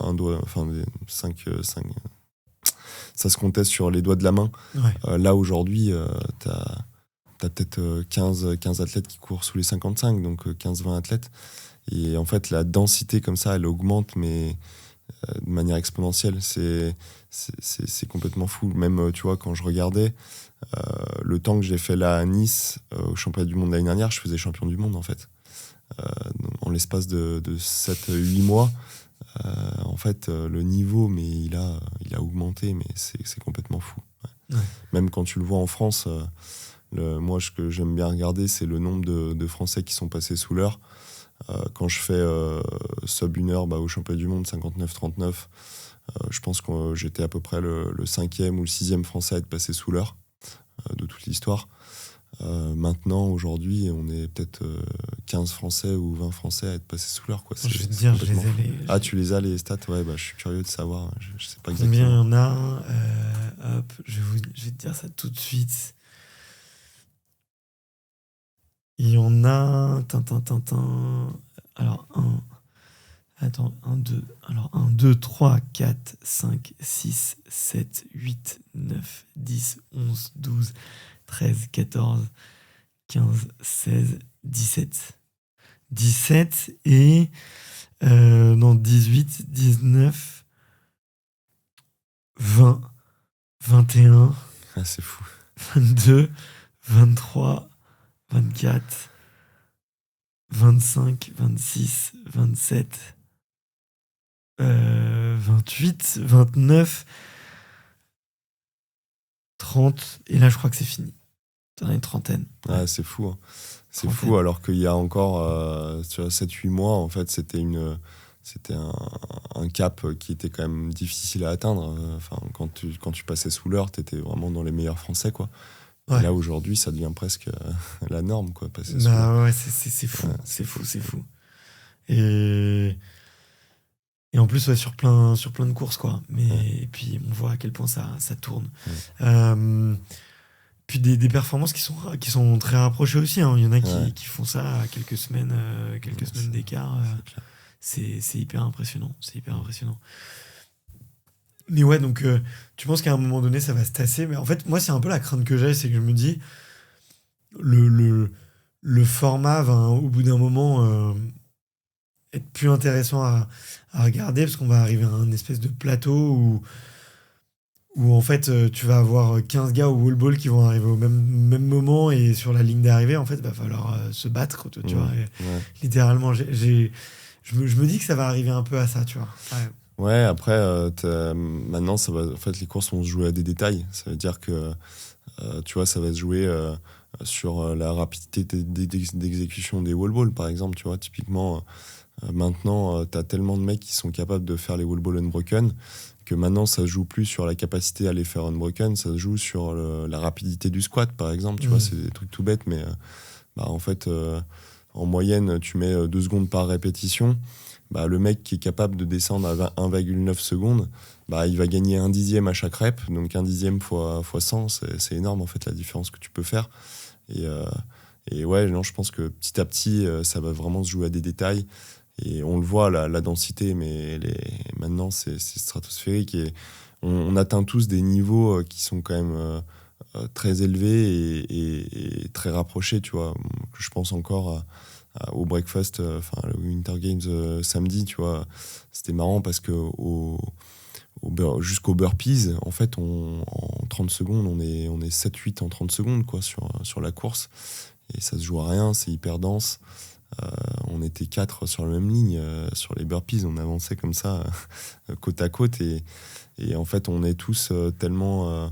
enfin, 5, ça se comptait sur les doigts de la main. Ouais. Là, aujourd'hui, t'as peut-être 15 athlètes qui courent sous les 55, donc 15-20 athlètes. Et en fait, la densité comme ça, elle augmente, mais de manière exponentielle. C'est complètement fou. Même, tu vois, quand je regardais, le temps que j'ai fait là à Nice, au championnat du monde l'année dernière, je faisais champion du monde, en fait. En l'espace de 7-8 mois, en fait, le niveau, mais il a augmenté, mais c'est complètement fou. Ouais. Même quand tu le vois en France... moi, ce que j'aime bien regarder, c'est le nombre de Français qui sont passés sous l'heure. Quand je fais sub 1 heure au championnat du monde, 59-39, je pense que j'étais à peu près le 5e ou le 6e Français à être passé sous l'heure de toute l'histoire. Maintenant, aujourd'hui, on est peut-être 15 Français ou 20 Français à être passés sous l'heure. Je vais te dire, Ah, tu les as, les stats? Ouais, je suis curieux de savoir. Je sais pas exactement. Combien il y en a? Hop, je vais te dire ça tout de suite. Il y en a... Alors, 1, 2, 3, 4, 5, 6, 7, 8, 9, 10, 11, 12, 13, 14, 15, 16, 17. 17 et... non, 18, 19, 20, 21... Ah, c'est fou. 22, 23... 24, 25, 26, 27, 28, 29, 30, et là je crois que c'est fini. T'en as une trentaine. Ah, c'est fou. Hein. C'est fou, alors qu'il y a encore 7-8 mois, en fait, c'était un cap qui était quand même difficile à atteindre. Enfin, quand tu passais sous l'heure, t'étais vraiment dans les meilleurs Français, quoi. Ouais. Et là, aujourd'hui, ça devient presque la norme, quoi. Passer sous l'heure. Ouais, c'est fou. Ouais, c'est fou. Et en plus, ouais, sur plein de courses, quoi. Mais et puis, on voit à quel point ça tourne. Ouais. Puis des performances qui sont très rapprochées aussi. Hein. Il y en a qui font ça à quelques semaines d'écart. C'est hyper impressionnant. Mais ouais, donc tu penses qu'à un moment donné, ça va se tasser. Mais en fait, moi, c'est un peu la crainte que j'ai, c'est que je me dis, le format va, au bout d'un moment, être plus intéressant à regarder, parce qu'on va arriver à un espèce de plateau où en fait, tu vas avoir 15 gars au wall ball qui vont arriver au même moment, et sur la ligne d'arrivée, en fait, il va falloir se battre, tu vois. Littéralement, je me dis que ça va arriver un peu à ça, tu vois. Ouais, après, maintenant, en fait, les courses vont se jouer à des détails. Ça veut dire que, tu vois, ça va se jouer sur la rapidité d'exécution des wall balls, par exemple. Tu vois, typiquement, maintenant, tu as tellement de mecs qui sont capables de faire les wall balls unbroken que maintenant, ça se joue plus sur la capacité à les faire unbroken, ça se joue sur la rapidité du squat, par exemple. Tu vois, c'est des trucs tout bêtes, mais en fait, en moyenne, tu mets 2 secondes par répétition. Le mec qui est capable de descendre à 1,9 secondes, il va gagner 1/10 à chaque rep. Donc 1/10 fois 100, c'est énorme, en fait, la différence que tu peux faire. Et ouais, non, je pense que petit à petit, ça va vraiment se jouer à des détails. Et on le voit, la densité, mais maintenant, c'est stratosphérique. Et on atteint tous des niveaux qui sont quand même très élevés et très rapprochés, tu vois. Je pense encore au breakfast, enfin, le Winter Games samedi, tu vois. C'était marrant parce que jusqu'au burpees, en fait, en 30 secondes, on est 7-8 en 30 secondes, quoi, sur la course. Et ça se joue à rien, c'est hyper dense. On était 4 sur la même ligne, sur les burpees, on avançait comme ça, côte à côte. Et en fait, on est tous tellement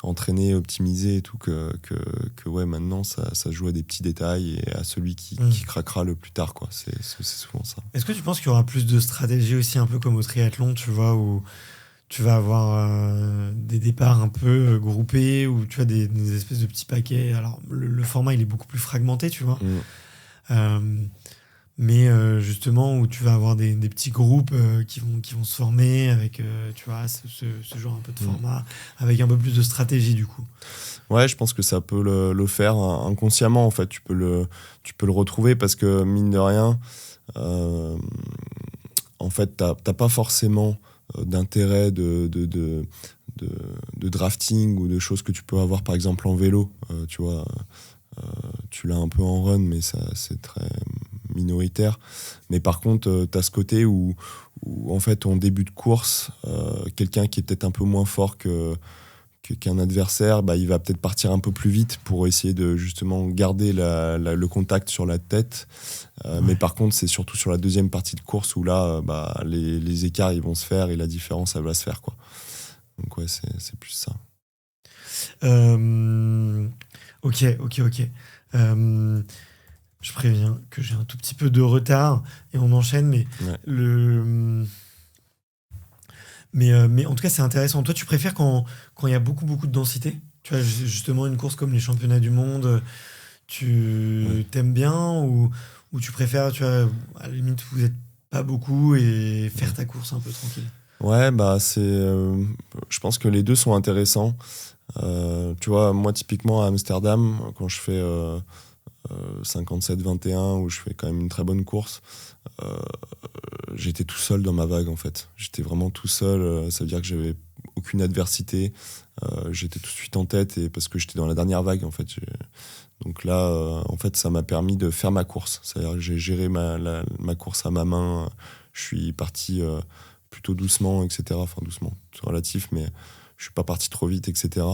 entraînés, optimisés et tout, que ouais, maintenant, ça se joue à des petits détails et à celui qui craquera le plus tard, quoi. C'est souvent ça. Est-ce que tu penses qu'il y aura plus de stratégie aussi, un peu comme au triathlon, tu vois, où tu vas avoir des départs un peu groupés, ou tu as des espèces de petits paquets. Alors, le format, il est beaucoup plus fragmenté, tu vois. Mais justement, où tu vas avoir des petits groupes qui vont se former avec, tu vois, ce genre un peu de format, avec un peu plus de stratégie, du coup. Ouais, je pense que ça peut le faire inconsciemment, en fait. Tu peux le retrouver parce que, mine de rien, en fait, t'as pas forcément d'intérêt de drafting ou de choses que tu peux avoir par exemple en vélo, tu vois, tu l'as un peu en run mais ça c'est très minoritaire, mais par contre tu as ce côté où en fait en début de course quelqu'un qui est peut-être un peu moins fort qu'un adversaire, bah, il va peut-être partir un peu plus vite pour essayer de justement garder le contact sur la tête. Mais par contre, c'est surtout sur la deuxième partie de course où là, bah, les écarts ils vont se faire et la différence, elle va se faire, quoi. Donc ouais, c'est plus ça. Ok. Je préviens que j'ai un tout petit peu de retard et on enchaîne, mais ouais. Mais en tout cas, c'est intéressant. Toi, tu préfères quand il y a beaucoup, beaucoup de densité? Tu vois, justement, une course comme les championnats du monde, tu t'aimes bien, ou tu préfères, tu vois, à la limite, vous n'êtes pas beaucoup et faire ta course un peu tranquille? Ouais, bah je pense que les deux sont intéressants. Tu vois, moi typiquement à Amsterdam, quand je fais 57-21, où je fais quand même une très bonne course, j'étais tout seul dans ma vague en fait. J'étais vraiment tout seul, ça veut dire que j'avais aucune adversité. J'étais tout de suite en tête et parce que j'étais dans la dernière vague en fait. Donc là, en fait, ça m'a permis de faire ma course. C'est-à-dire que j'ai géré ma course à ma main. Je suis parti plutôt doucement, etc. Enfin doucement, c'est relatif, mais je suis pas parti trop vite, etc.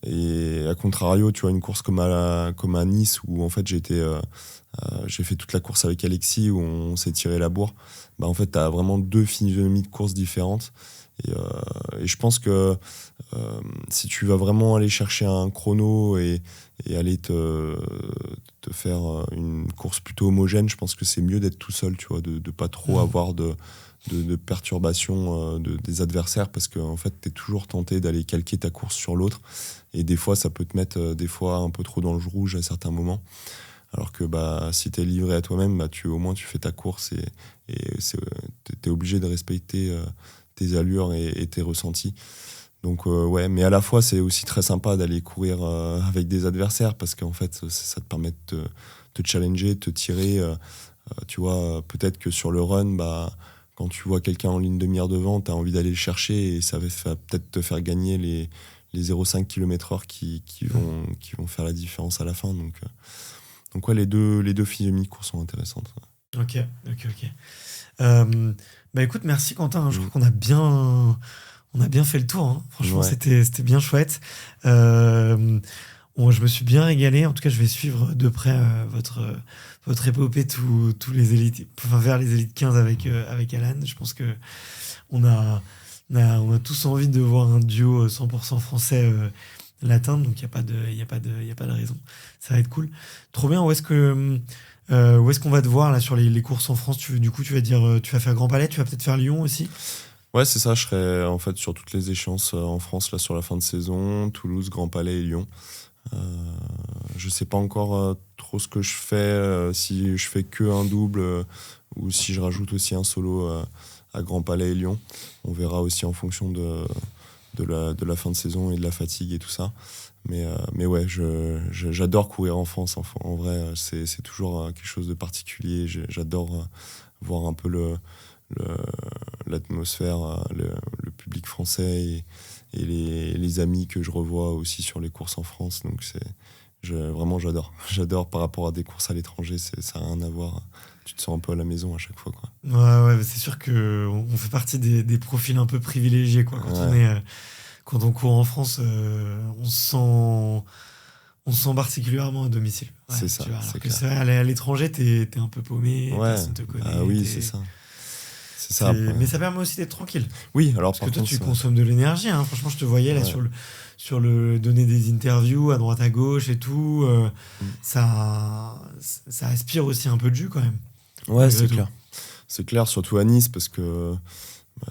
Et à contrario, tu vois, une course comme à Nice où en fait j'ai fait toute la course avec Alexis où on s'est tiré la bourre. Bah en fait, t'as vraiment deux physionomies de course différentes. Et je pense que si tu vas vraiment aller chercher un chrono et aller te faire une course plutôt homogène, je pense que c'est mieux d'être tout seul, tu vois, de pas trop avoir de perturbations des adversaires parce qu'en fait, tu es toujours tenté d'aller calquer ta course sur l'autre. Et des fois, ça peut te mettre des fois un peu trop dans le rouge à certains moments. Alors que bah, si tu es livré à toi-même, bah, au moins tu fais ta course et tu es obligé de respecter tes allures et tes ressentis. Donc ouais, mais à la fois, c'est aussi très sympa d'aller courir avec des adversaires parce qu'en fait, ça te permet de te challenger, de te tirer. Tu vois, peut-être que sur le run, bah, quand tu vois quelqu'un en ligne demi-heure devant, tu as envie d'aller le chercher et ça va peut-être te faire gagner les 0,5 km/h qui vont faire la différence à la fin. Donc ouais, les deux physionomies de course sont intéressantes. Ok. Bah écoute, merci Quentin. Je crois qu'on a bien fait le tour, hein. Franchement, Ouais. c'était bien chouette. Je me suis bien régalé. En tout cas, je vais suivre de près votre épopée tous les élites, enfin, vers les élites 15 avec Alan. Je pense que on a tous envie de voir un duo 100% français l'atteindre. Donc, il y a pas de raison. Ça va être cool. Trop bien. Où est-ce qu'on va te voir là sur les courses en France? Tu vas dire, tu vas faire Grand Palais, tu vas peut-être faire Lyon aussi? Ouais, c'est ça, je serai en fait sur toutes les échéances en France là sur la fin de saison, Toulouse, Grand Palais et Lyon. Je sais pas encore trop ce que je fais, si je fais que un double ou si je rajoute aussi un solo à Grand Palais et Lyon. On verra aussi en fonction de de la fin de saison et de la fatigue et tout ça. Mais ouais, j'adore courir en France. En vrai, c'est toujours quelque chose de particulier. J'adore voir un peu l'atmosphère, le public français et les amis que je revois aussi sur les courses en France. Donc vraiment, j'adore. J'adore par rapport à des courses à l'étranger. Ça n'a rien à voir. Tu te sens un peu à la maison à chaque fois, quoi. Ouais, c'est sûr qu'on fait partie des profils un peu privilégiés, quoi. Quand on court en France, on se sent particulièrement à domicile. Ouais, c'est ça, c'est clair. C'est vrai, à l'étranger, t'es un peu paumé, personne te connaît. Ah oui, c'est ça. C'est ça. Mais ça permet aussi d'être tranquille. Oui, alors parce que toi, tu consommes de l'énergie. Hein. Franchement, je te voyais là sur le donner des interviews à droite à gauche et tout. Ça aspire aussi un peu de jus quand même. Ouais, c'est clair. C'est clair, surtout à Nice, parce que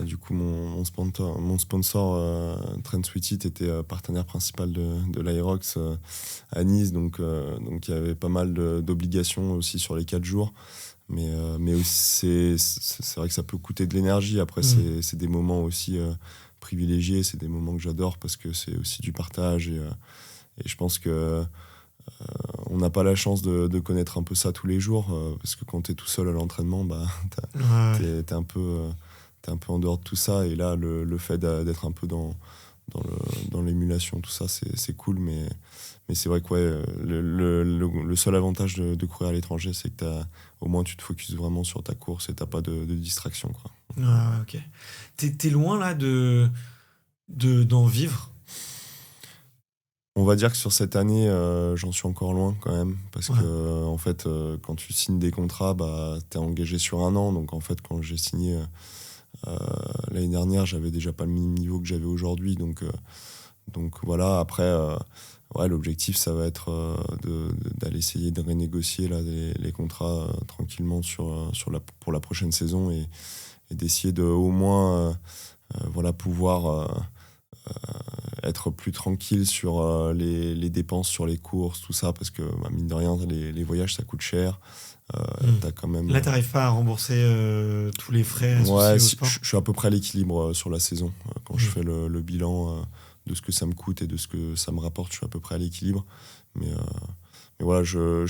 du coup, mon sponsor Trent Sweetit était partenaire principal de l'Aerox à Nice, donc il y avait pas mal d'obligations aussi sur les 4 jours. Mais aussi, c'est vrai que ça peut coûter de l'énergie. Après, c'est des moments aussi privilégiés, c'est des moments que j'adore parce que c'est aussi du partage. Et je pense que on n'a pas la chance de connaître un peu ça tous les jours, parce que quand tu es tout seul à l'entraînement, t'es un peu en dehors de tout ça. Et là, le fait d'être un peu dans l'émulation, tout ça, c'est cool. Mais c'est vrai que le seul avantage de courir à l'étranger, c'est que au moins tu te focuses vraiment sur ta course et t'as pas de distraction, quoi. Ouais, ok. T'es loin là d'en vivre? On va dire que sur cette année, j'en suis encore loin quand même, parce que en fait, quand tu signes des contrats, t'es engagé sur 1 an. Donc en fait, quand j'ai signé l'année dernière, j'avais déjà pas le même niveau que j'avais aujourd'hui. Donc voilà. Après, l'objectif, ça va être d'aller essayer de renégocier là, les contrats tranquillement pour la prochaine saison et d'essayer de au moins pouvoir être plus tranquille sur les dépenses sur les courses, tout ça, parce que mine de rien, les voyages, ça coûte cher. T'as quand même, là, t'arrives pas à rembourser tous les frais associés au sport? Je suis à peu près à l'équilibre sur la saison. Quand je fais le bilan de ce que ça me coûte et de ce que ça me rapporte, je suis à peu près à l'équilibre. Mais voilà, je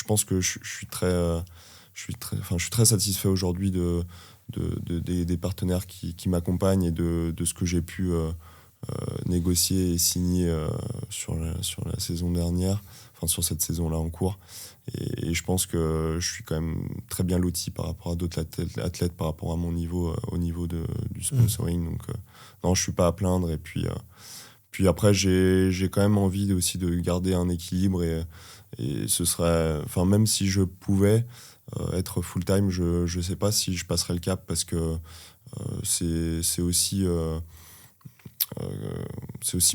pense que je suis très satisfait aujourd'hui des partenaires qui m'accompagnent et de ce que j'ai pu négocier et signer sur la saison dernière, enfin sur cette saison-là en cours. Et je pense que je suis quand même très bien loti par rapport à d'autres athlètes par rapport à mon niveau, au niveau du sponsoring. Donc non, je suis pas à plaindre. Et puis après, j'ai quand même envie aussi de garder un équilibre et ce serait, enfin, même si je pouvais être full-time, je sais pas si je passerais le cap, parce que c'est aussi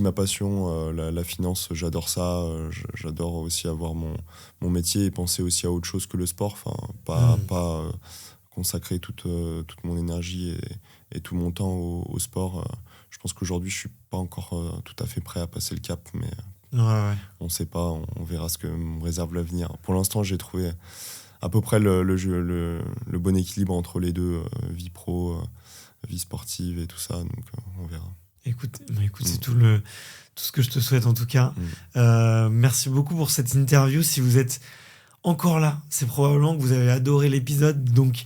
ma passion, la finance. J'adore ça. J'adore aussi avoir mon métier et penser aussi à autre chose que le sport. Enfin, pas consacrer toute mon énergie et tout mon temps au sport. Je pense qu'aujourd'hui, je suis pas encore tout à fait prêt à passer le cap, mais on sait pas. On verra ce que me réserve l'avenir. Pour l'instant, j'ai trouvé à peu près le bon équilibre entre les deux, vie pro, vie sportive et tout ça. Donc, on verra. Écoute, c'est tout ce que je te souhaite en tout cas. Merci beaucoup pour cette interview. Si vous êtes encore là, c'est probablement que vous avez adoré l'épisode. Donc,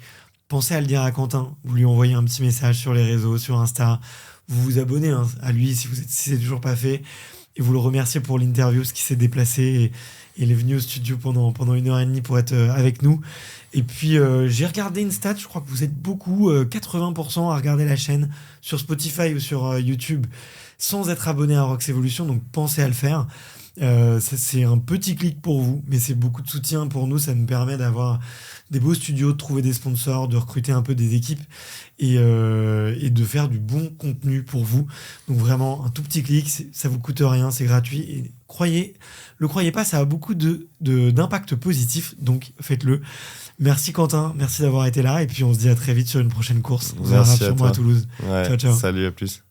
pensez à le dire à Quentin. Vous lui envoyez un petit message sur les réseaux, sur Insta. Vous vous abonnez à lui si c'est toujours pas fait. Et vous le remerciez pour l'interview, ce qui s'est déplacé. Et il est venu au studio pendant 1h30 pour être avec nous. Et puis, j'ai regardé une stat, je crois que vous êtes beaucoup, 80% à regarder la chaîne sur Spotify ou sur YouTube sans être abonné à Rox Evolution, donc pensez à le faire. C'est un petit clic pour vous, mais c'est beaucoup de soutien pour nous. Ça nous permet d'avoir des beaux studios, de trouver des sponsors, de recruter un peu des équipes et de faire du bon contenu pour vous. Donc vraiment, un tout petit clic, ça vous coûte rien, c'est gratuit. Et le croyez pas, ça a beaucoup d'impact positif, donc faites-le. Merci Quentin, merci d'avoir été là, et puis on se dit à très vite sur une prochaine course. On se verra sûrement à Toulouse. Ouais, ciao. Salut, à plus.